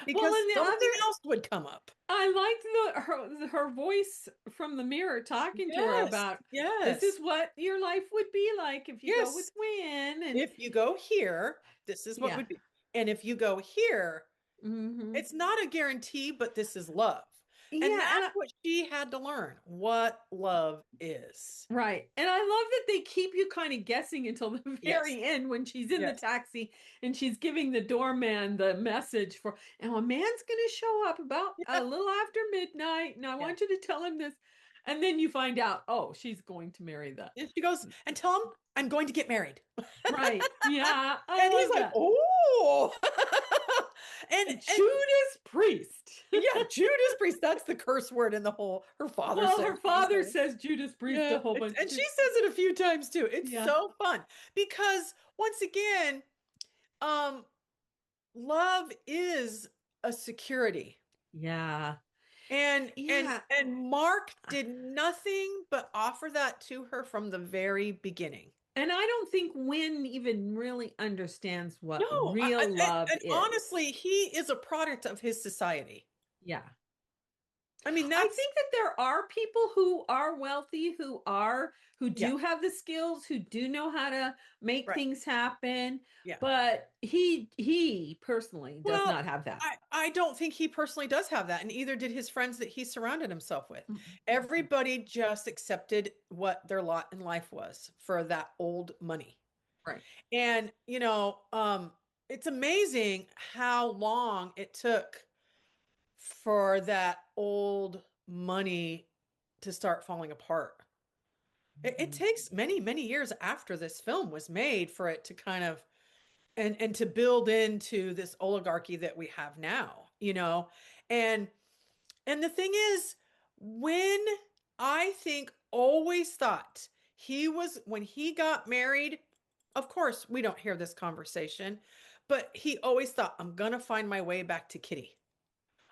because and the something else would come up. I liked her voice from the mirror talking to her about this is what your life would be like if you go with Wynn. And if you go here, this is what Yeah. would be. And if you go here, Mhm. it's not a guarantee, but this is love. And Yeah, that's what she had to learn, what love is. right. And I love that they keep you kind of guessing until the very Yes. end when she's in the Yes. taxi and she's giving the doorman the message for, and a man's going to show up about a little after midnight, and I want you to tell him this. And then you find out, oh, she's going to marry that. And she goes, and tell him I'm going to get married. Right. Yeah. And he's like, oh. and Judas Priest. Yeah, Judas Priest. That's the curse word in the whole. Her father says. Her father says Judas Priest a whole bunch. And she says it a few times too. It's so fun because once again, love is a security. Yeah. Yeah. And Mark did nothing but offer that to her from the very beginning. And I don't think Wynn even really understands what No, real love and is. honestly, he is a product of his society. Yeah. I mean, I that's think that there are people who are wealthy, who yeah, do have the skills, who do know how to make right. things happen, Yeah. but he personally does Well, not have that. I don't think he personally does have that, and either did his friends that he surrounded himself with. Mm-mm. Everybody just accepted what their lot in life was for that old money. Right. And, it's amazing how long it took for that old money to start falling apart. It Mhm. takes many, many years after this film was made for it to kind of and to build into this oligarchy that we have now. And and the thing is, when I think always thought he was when he got married, of course, we don't hear this conversation, but he always thought, I'm gonna find my way back to Kitty.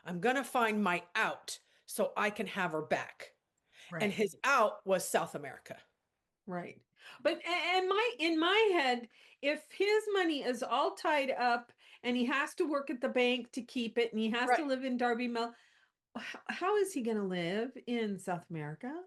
I'm gonna find my out so I can have her back. And Right. his out was South America. Right. But and my in my head, if his money is all tied up and he has to work at the bank to keep it and he has to Right. live in Darby Mill, how is he going to live in South America?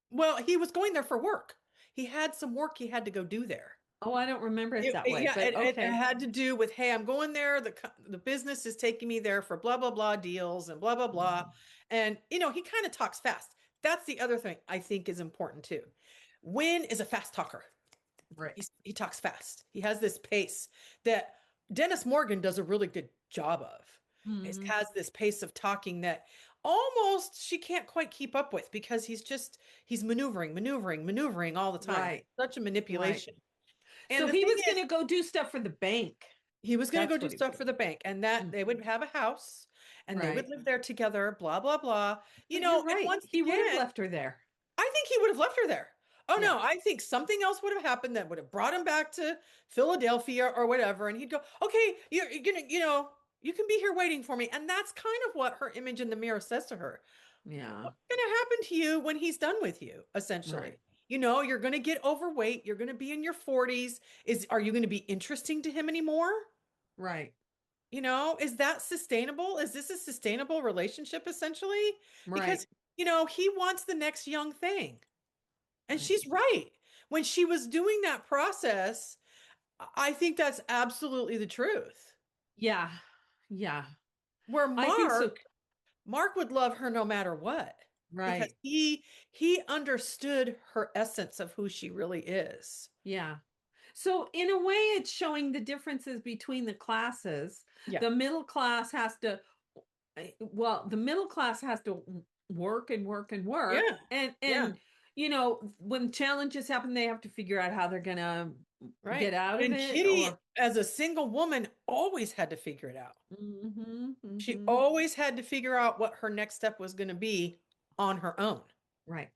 Well, he was going there for work. He had some work he had to go do there. Oh, I don't remember it that way, Yeah, but it okay. had to do with, hey, I'm going there. The business is taking me there for blah blah blah deals and blah blah blah. And he kind of talks fast. That's the other thing I think is important too. Wynn is a fast talker. Right. He talks fast. He has this pace that Dennis Morgan does a really good job of. It Mhm. has this pace of talking that almost she can't quite keep up with because he's maneuvering all the time. Right. Such a Right. manipulation. And So the he thing was is, going to go do stuff for the bank. he was going to go That's do what he was stuff going for to the bank, and that do. they would have a house and they would Right. live there together, blah, blah, blah. But you're And right. once He would have again, left her there. I think he would have left her there. Oh Yeah. no, I think something else would have happened that would have brought him back to Philadelphia or whatever. And he'd go, okay, you're gonna, you can be here waiting for me. And that's kind of what her image in the mirror says to her. Yeah. What's going to happen to you when he's done with you, essentially? Right. You're going to get overweight. You're going to be in your 40s. Are you going to be interesting to him anymore? Right. Is that sustainable? Is this a sustainable relationship, essentially? Right. Because, he wants the next young thing. And Right. she's right. When she was doing that process, I think that's absolutely the truth. Yeah. Yeah. Where I think so. Mark would love her no matter what. Because Right. he understood her essence of who she really is. Yeah. So in a way, it's showing the differences between the classes. Yeah. The middle class has to, the middle class has to work and work and work. Yeah. And when challenges happen, they have to figure out how they're gonna Right. get out of And it. Kitty, Or as a single woman, always had to figure it out. She mhm. always had to figure out what her next step was going to be on her own. Right.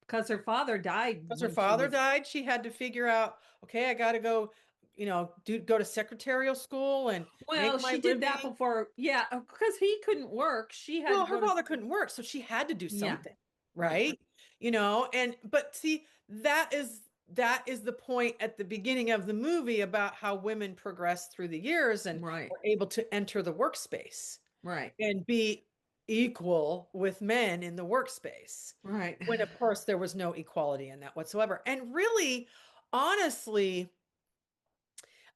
Because her father died Because her when she father was died, she had to figure out, okay, I got to go, go to secretarial school and make well, my she did that living. before. Yeah, because he couldn't work. She had Well, to her go to father couldn't work, so she had to do yeah, something, right. right? But see, that is the point at the beginning of the movie about how women progress through the years and Right. were able to enter the workspace Right. and be equal with men in the workspace. Right. When of course there was no equality in that whatsoever. And really, honestly,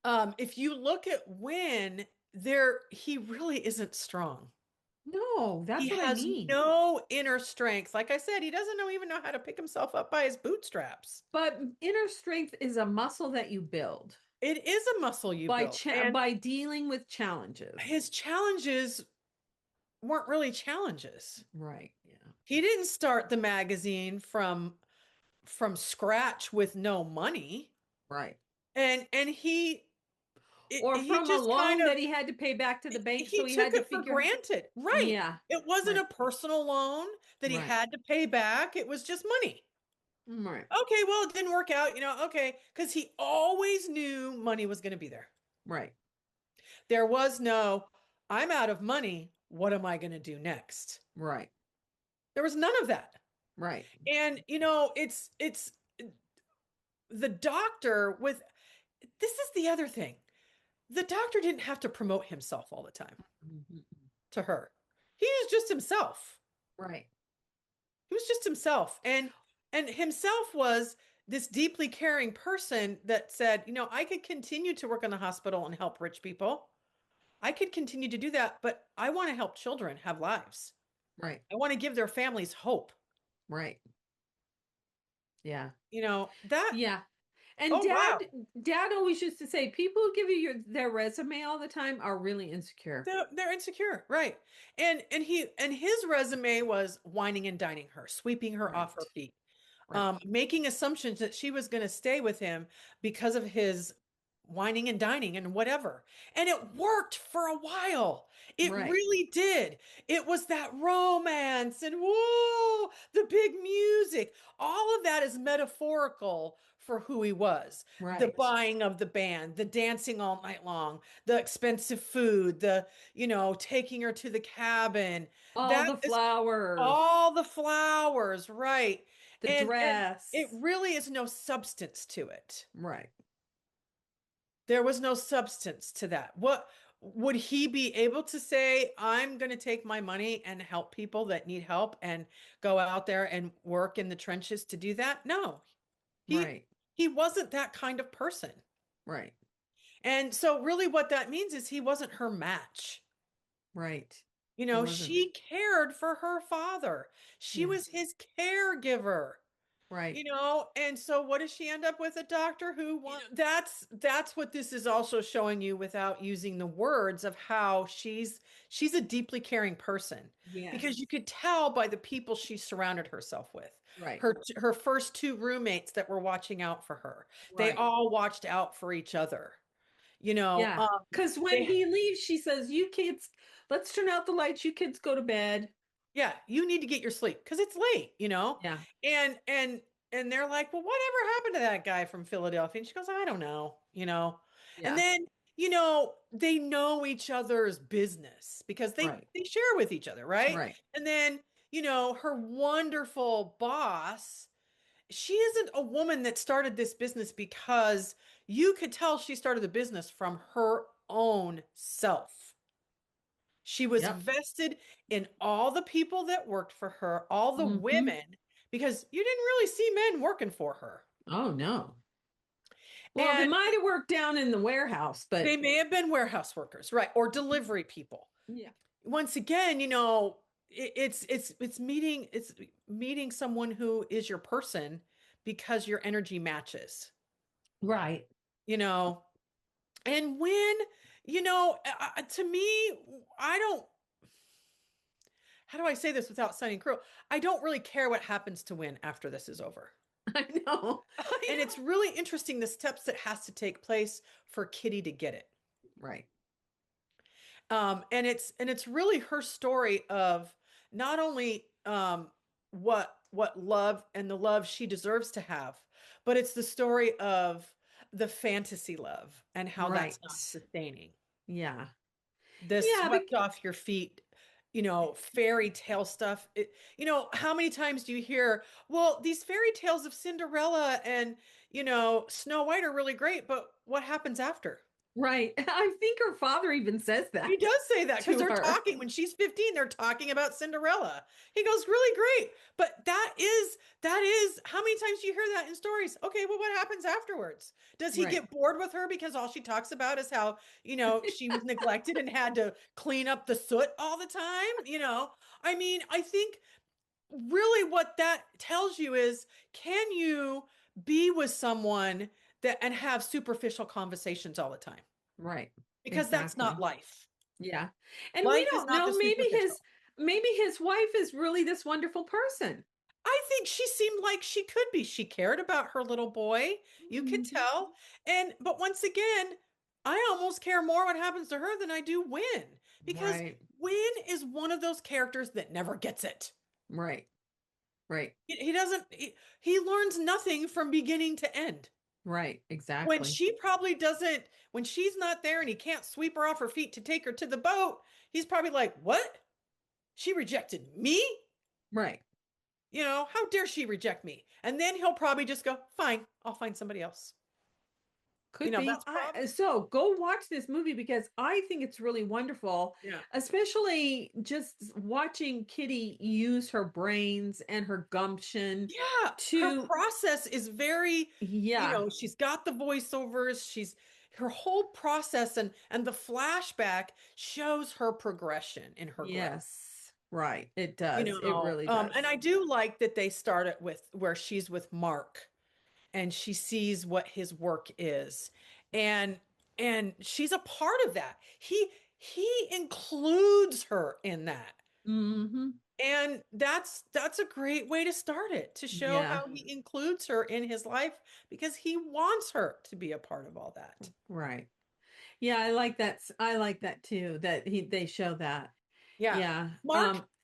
if you look at Win, he really isn't strong. No, He that's what I has mean. no inner strength. Like I said, he doesn't even know how to pick himself up by his bootstraps. But inner strength is a muscle that you build It is a muscle you by build. And by dealing with challenges. his challenges weren't really challenges. Right. Yeah. He didn't start the magazine from scratch with no money. Right. And Or he from a just kind loan of that he had to pay back to the bank, so he he took had to it for figure. granted. Right. Yeah. It wasn't Right. a personal loan that he Right. had to pay back. It was just money. Right. Okay, well, it didn't work out, okay, because he always knew money was going to be there. Right. There was no, I'm out of money. what am I going to do next? Right. There was none of that. Right. And it's the doctor with this is the other thing. The doctor didn't have to promote himself all the time Mhm. to her. He was just himself. Right. He was just himself. And himself was this deeply caring person that said, I could continue to work in the hospital and help rich people. I could continue to do that, but I want to help children have lives. Right. I want to give their families hope. Right. Yeah. That, Yeah. And oh, wow. dad always used to say, people who give you their resume all the time are really insecure. They're insecure, right? And his resume was whining and dining her, sweeping her off her feet, Right. making assumptions that she was going to stay with him because of his whining and dining and whatever. And it worked for a while. It Right. really did. It was that romance and whoa, the big music. All of that is metaphorical for who he was. The Right. buying of the band, the dancing all night long, the expensive food, the, taking her to the cabin. All That the is flowers, all the flowers, right? the And dress. it really is no substance to it. Right. There was no substance to that. What would he be able to say, I'm going to take my money and help people that need help and go out there and work in the trenches to do that? No. Right. He wasn't that kind of person. Right. And so really what that means is he wasn't her match. Right. He wasn't. She cared for her father. She Yeah. was his caregiver. Right. And so what does she end up with? A doctor who wants, that's what this is also showing you without using the words of how she's a deeply caring person. Yeah. Because you could tell by the people she surrounded herself with. Right. Her first two roommates that were watching out for her. They Right. all watched out for each other. Yeah. Because when he leaves, she says, you kids, let's turn out the lights. You kids go to bed. Yeah, you need to get your sleep because it's late, Yeah. And they're like, well, whatever happened to that guy from Philadelphia? And she goes, I don't know. Yeah. And then, they know each other's business because they share with each other, right? Right. And then, her wonderful boss, she isn't a woman that started this business because you could tell she started the business from her own self. She was vested in all the people that worked for her, all the women, because you didn't really see men working for her. Oh, no. Well, they might have worked down in the warehouse, but they may have been warehouse workers, right? Or delivery people. Yeah. Once again, it's meeting someone who is your person because your energy matches. Right. And when, to me, how do I say this without sounding cruel? I don't really care what happens to Win after this is over. I know. And it's really interesting the steps that has to take place for Kitty to get it. Right. And it's really her story of not only what love and the love she deserves to have, but it's the story of the fantasy love and how that's not sustaining. Yeah. This swept off your feet, fairy tale stuff. How many times do you hear, well, these fairy tales of Cinderella and, Snow White are really great, but what happens after? Right. I think her father even says that. He does say that because to they're her. talking when she's 15, they're talking about Cinderella. He goes, really great. But that is how many times do you hear that in stories? Okay, well, what happens afterwards? Does he get bored with her because all she talks about is how, she was neglected and had to clean up the soot all the time? I mean, I think really what that tells you is, can you be with someone and have superficial conversations all the time? Right. Because that's not life. Yeah. And life we don't know, maybe his wife is really this wonderful person. I think she seemed like she could be. She cared about her little boy. You could tell. But once again, I almost care more what happens to her than I do Win. Because Win is one of those characters that never gets it. Right. Right. He doesn't, he learns nothing from beginning to end. Right. When Exactly. she probably doesn't, when she's not there and he can't sweep her off her feet to take her to the boat, he's probably like, what? She rejected me? Right. You know, how dare she reject me? And then he'll probably just go, fine, I'll find somebody else. You Could know, be. that's probably, So go watch this movie because I think it's really wonderful, yeah. especially just watching Kitty use her brains and her gumption Yeah, her to, process is very, you yeah, know, she's got the voiceovers, she's her whole process and the flashback shows her progression in her growth. yes, right. It You does. It know, really does. and I do like that they start it with where she's with Mark and she sees what his work is. And and she's a part of that. He includes her in that. Mm-hmm. And that's a great way to start it, to show Yeah, how he includes her in his life because he wants her to be a part of all that. right. Yeah, I like that. I like that too, that they show that. Yeah. Yeah.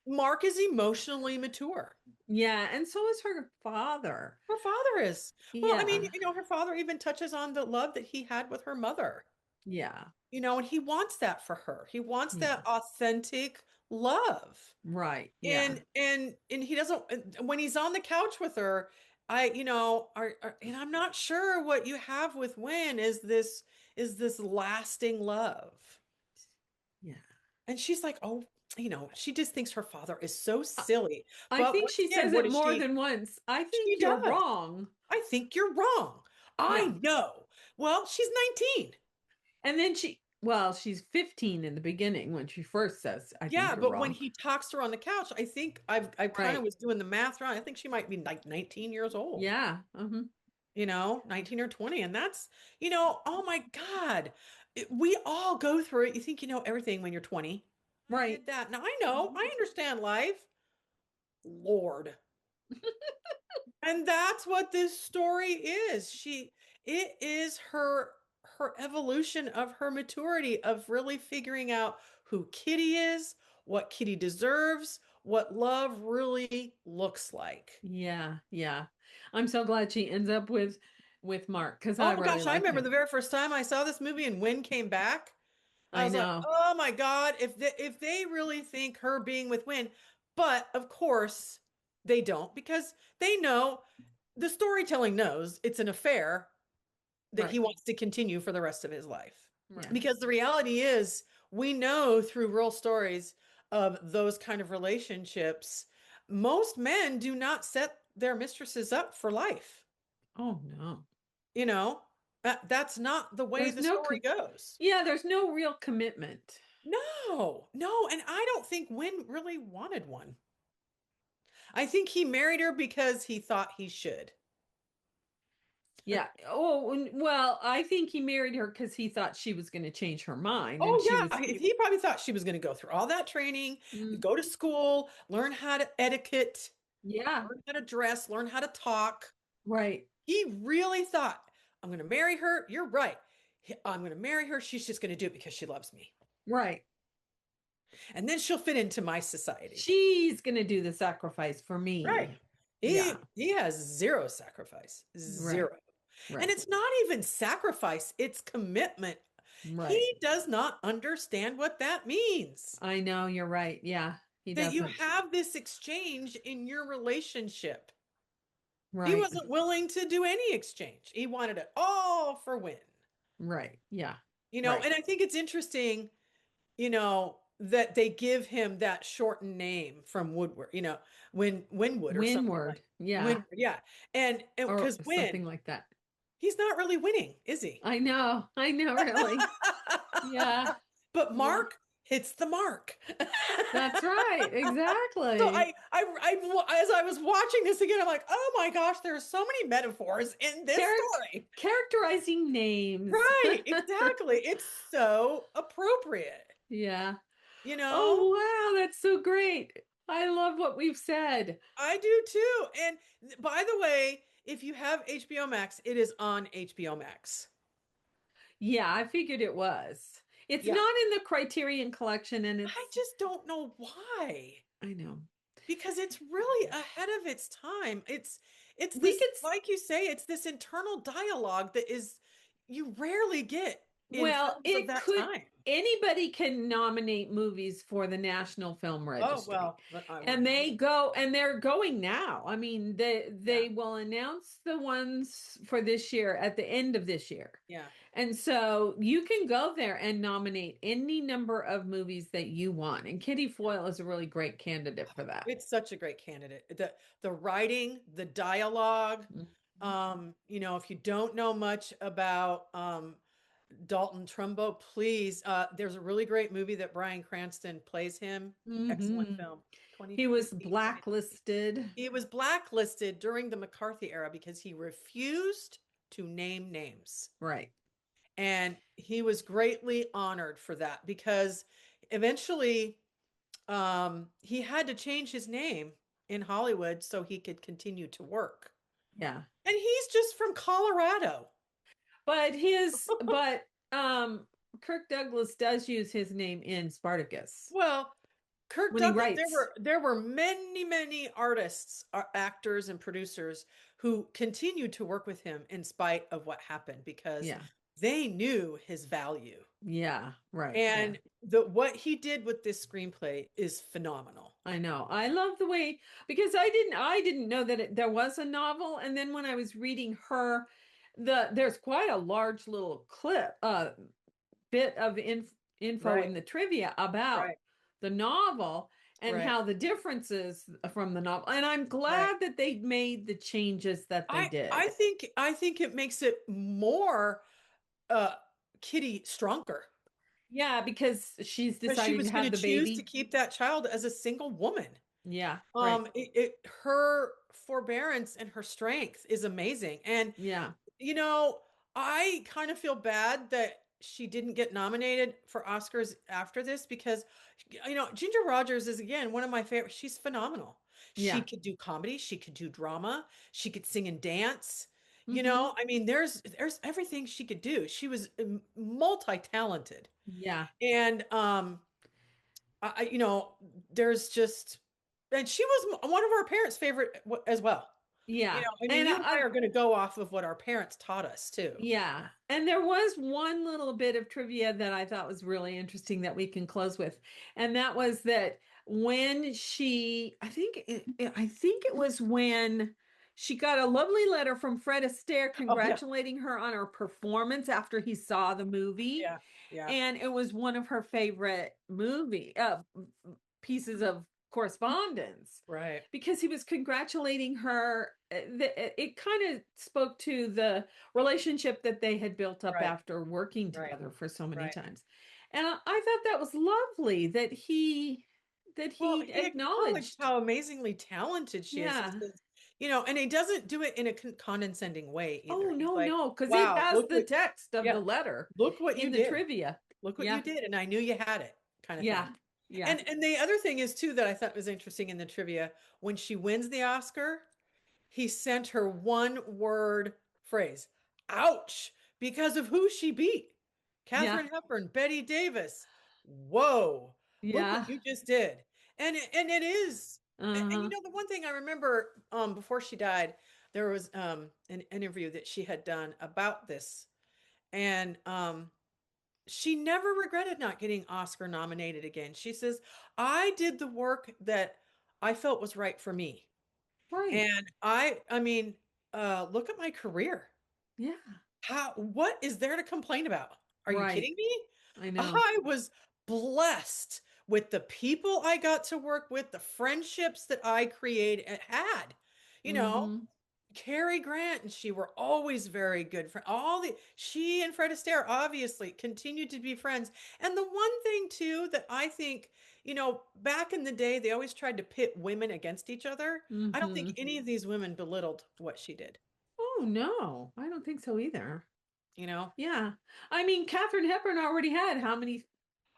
Mark is emotionally mature. Yeah, and so is her father. Her father is. Well, I mean, Yeah. you know, her father even touches on the love that he had with her mother. Yeah. You know, and he wants that for her. He wants Yeah. that authentic love. Right. Yeah. And he doesn't, when he's on the couch with her, I, you know, and I'm not sure what you have with Win is this lasting love. Yeah. And she's like, oh, you know, she just thinks her father is so silly. I But think once she again, says what it is more she? than once. I She think you're does. wrong. I think you're wrong. Yeah. I know. Well, she's 19. And then she's 15 in the beginning when she first says, I think Yeah, you're but when wrong. he talks to her on the couch, I think I kind of Right. was doing the math wrong. I think she might be like 19 years old. Yeah. Uh-huh. You know, 19 or 20. And that's, you know, oh my God. We all go through it. You think you know everything when you're 20. I Right. did that. Now I know, I understand life. Lord. And that's what this story is. It is her evolution of her maturity of really figuring out who Kitty is, what Kitty deserves, what love really looks like. Yeah. Yeah. I'm so glad she ends up with Mark because I Oh my really gosh, I like remember him. the very first time I saw this movie and Win came back. I I was like, know. "Oh my God, if they really think her being with Win." But of course, they don't because they know the storytelling knows it's an affair that he Right. wants to continue for the rest of his life. Right. Because the reality is, we know through real stories of those kind of relationships, most men do not set their mistresses up for life. Oh no. You know, that's not the way There's the no story goes. yeah, there's no real commitment. No, no. And I don't think Win really wanted one. I think he married her because he thought he should. Yeah. Oh, well, I think he married her because he thought she was going to change her mind, and Oh she yeah, was. he probably thought she was going to go through all that training, Mm, go to school, learn how to etiquette, yeah. learn how to dress, learn how to talk. Right. He really thought, I'm going to marry her. You're right. I'm going to marry her. She's just going to do it because she loves me. Right. And then she'll fit into my society. She's going to do the sacrifice for Right. me. He Yeah. he has zero sacrifice. Right. Zero. And Right. it's not even sacrifice, it's commitment. Right. He does not understand what that means. I know you're right. Yeah. He That you doesn't. have this exchange in your relationship. He Right. wasn't willing to do any exchange. He wanted it all for Win. Right. Yeah. You know, Right. and I think it's interesting, you know, that they give him that shortened name from Woodward, you know, Winwood or something Windward. like Yeah. Winward, yeah. And Or because something Win, like that. he's not really winning, is he? I know. I know, really. Yeah. But Yeah. Mark hits the mark. That's right. So Exactly. as I was watching this again, I'm like, oh my gosh, there's so many metaphors in this story. Characterizing names. Right, exactly. It's so appropriate, Yeah. you know? Oh, wow. That's so great. I love what we've said. I do too. And by the way, if you have HBO Max, it is on HBO Max. Yeah, I figured it was. It's Yeah. not in the Criterion collection, and it's. I just don't know why. I know. Because it's really ahead of its time. It's We this, could like you say, it's this internal dialogue that is you rarely get in Well, films of it that could time. anybody can nominate movies for the National Film Oh, Registry. well, but I And wouldn't they either. go and they're going now. I mean, they will announce the ones for this year at the end of this year. Yeah. And so you can go there and nominate any number of movies that you want. And Kitty Foyle is a really great candidate for that. It's such a great candidate. The writing, the dialogue, Mhm. you know, if you don't know much about Dalton Trumbo, please, there's a really great movie that Bryan Cranston plays him. Excellent Mhm. film. He was 2015, 2016. blacklisted. He was blacklisted during the McCarthy era because he refused to name names. Right. And he was greatly honored for that because eventually he had to change his name in Hollywood so he could continue to work. Yeah. And he's just from Colorado. But Kirk Douglas does use his name in Spartacus Well, Kirk when he Douglas, writes. there were many artists, actors and producers who continued to work with him in spite of what happened because Yeah. they knew his value. Yeah, right. Yeah. And what he did with this screenplay is phenomenal. I know. I love the way because I didn't know that there was a novel, and then when I was reading her, there's quite a large little bit of info Right. in the trivia about Right. the novel and Right. how the differences from the novel. And I'm glad that they made the changes that they did. I think it makes it more Kitty stronger. Yeah, because she's Because she deciding was to going have to the choose to baby. keep that child as a single woman. Yeah, right. Her forbearance and her strength is amazing. And Yeah. you know, I kind of feel bad that she didn't get nominated for Oscars after this because, you know, Ginger Rogers is again one of my favorite. She's phenomenal. She Yeah. could do comedy, she could do drama, she could sing and dance. You Mhm. know, I mean, there's everything she could do. She was multi-talented, Yeah. and you know, there's just, and she was one of our parents' favorite as well. You Yeah. know, I mean, And you and I are going to go off of what our parents taught us too. yeah. And there was one little bit of trivia that I thought was really interesting that we can close with. And that was that when I think it was when she got a lovely letter from Fred Astaire Oh yeah, congratulating her on her performance after he saw the movie. yeah, yeah. And it was one of her favorite pieces of correspondence Right. because he was congratulating her. It kind of spoke to the relationship that they had built up Right. after working Right. together for so many Right. times. And I thought that was lovely that Well, he he acknowledged acknowledged. how amazingly talented she is. He Yeah. says, you know, and he doesn't do it in a condescending way Oh, either. He's no, like, no, because it wow, has look the what, text of yeah, the letter look what you in the did. trivia. Look what Yeah. you did. And I knew you had it, kind of Yeah. thing. Yeah. And the other thing is too that I thought was interesting in the trivia, when she wins the Oscar, he sent her one word phrase, ouch, because of who she beat. Yeah. Katharine Hepburn, Betty Davis. Whoa, look Yeah. what you just did. And it is. And you Uh-huh. know, the one thing I remember before she died, there was an interview that she had done about this. And she never regretted not getting Oscar nominated again. She says, I did the work that I felt was right for me. Right. And I mean, look at my career. Yeah. What is there to complain about? Are you Right. kidding me? I know. I was blessed with the people I got to work with, the friendships that I had. You know, Mhm. Cary Grant and she were always very good friends. She and Fred Astaire obviously continued to be friends. And the one thing too that I think, you know, back in the day, they always tried to pit women against each other. I don't think Mhm. any of these women belittled what she did, Oh, no. I don't think so either. you know? Yeah. I mean, Katharine Hepburn already had how many?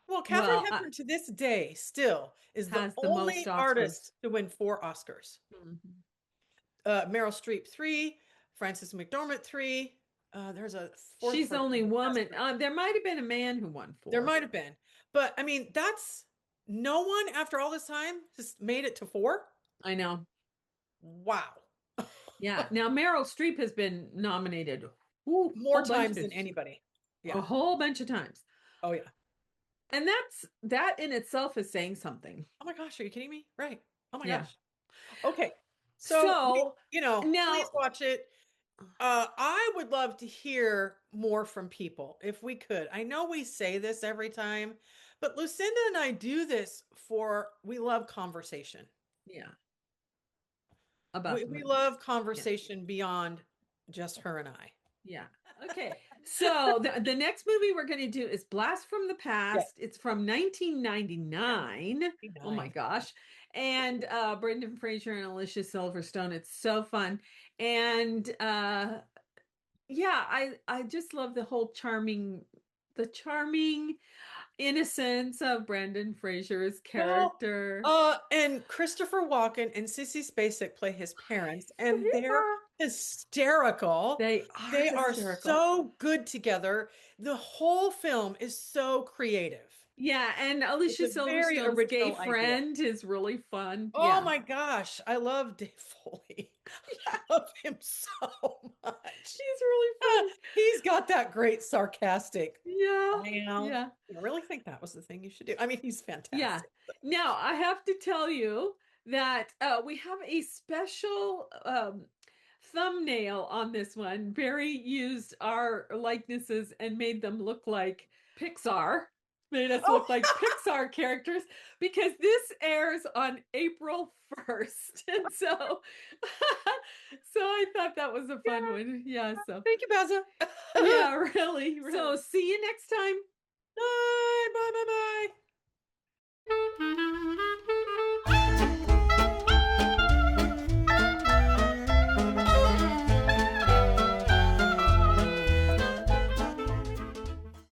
Well, Katharine Well, Hepburn to this day still is the has the most only Oscars. artist to win 4 Oscars. Mhm. Meryl Streep 3, Frances McDormand 3. There's a fourth She's the person only that has woman. 3. There might have been a man who won There 4. might have been. But I mean, that's no one after all this time has made it to 4. I know. Wow. Yeah. Now Meryl Streep has been nominated More whole bunch times of- than anybody. a Yeah. whole bunch of times. Oh yeah. And that in itself is saying something. Oh my gosh, are you kidding me? Right. Oh my Yeah. gosh. Okay. So, now- please watch it. I would love to hear more from people if we could. I know we say this every time, but Lucinda and I do this we love conversation. Yeah. About the We movie. love conversation beyond just her and I. Yeah. Okay. So the next movie we're going to do is Blast from the Past. It's from 1999. Oh my gosh. And Brendan Fraser and Alicia Silverstone. It's so fun. And yeah, I just love the whole charming innocence of Brendan Fraser's character. And Christopher Walken and Sissy Spacek play his parents, and they're hysterical. They are hysterical. so good together. The whole film is so creative. Yeah, and Alicia It's a very Silverstone's gay original idea. friend is really fun. Oh Yeah. my gosh, I love Dave Foley. I love him so much. He's really fun. He's got that great sarcastic. Yeah. Yeah. I really think that was the thing you should do. I mean, he's fantastic. Yeah. Now, I have to tell you that we have a special thumbnail on this one. Barry used our likenesses and made them look like Pixar. Made us look like Pixar characters because this airs on April 1st. And so so I thought that was a fun one. Yeah, so Thank you, Baza. yeah, really. So see you next time. Bye, bye, bye, bye.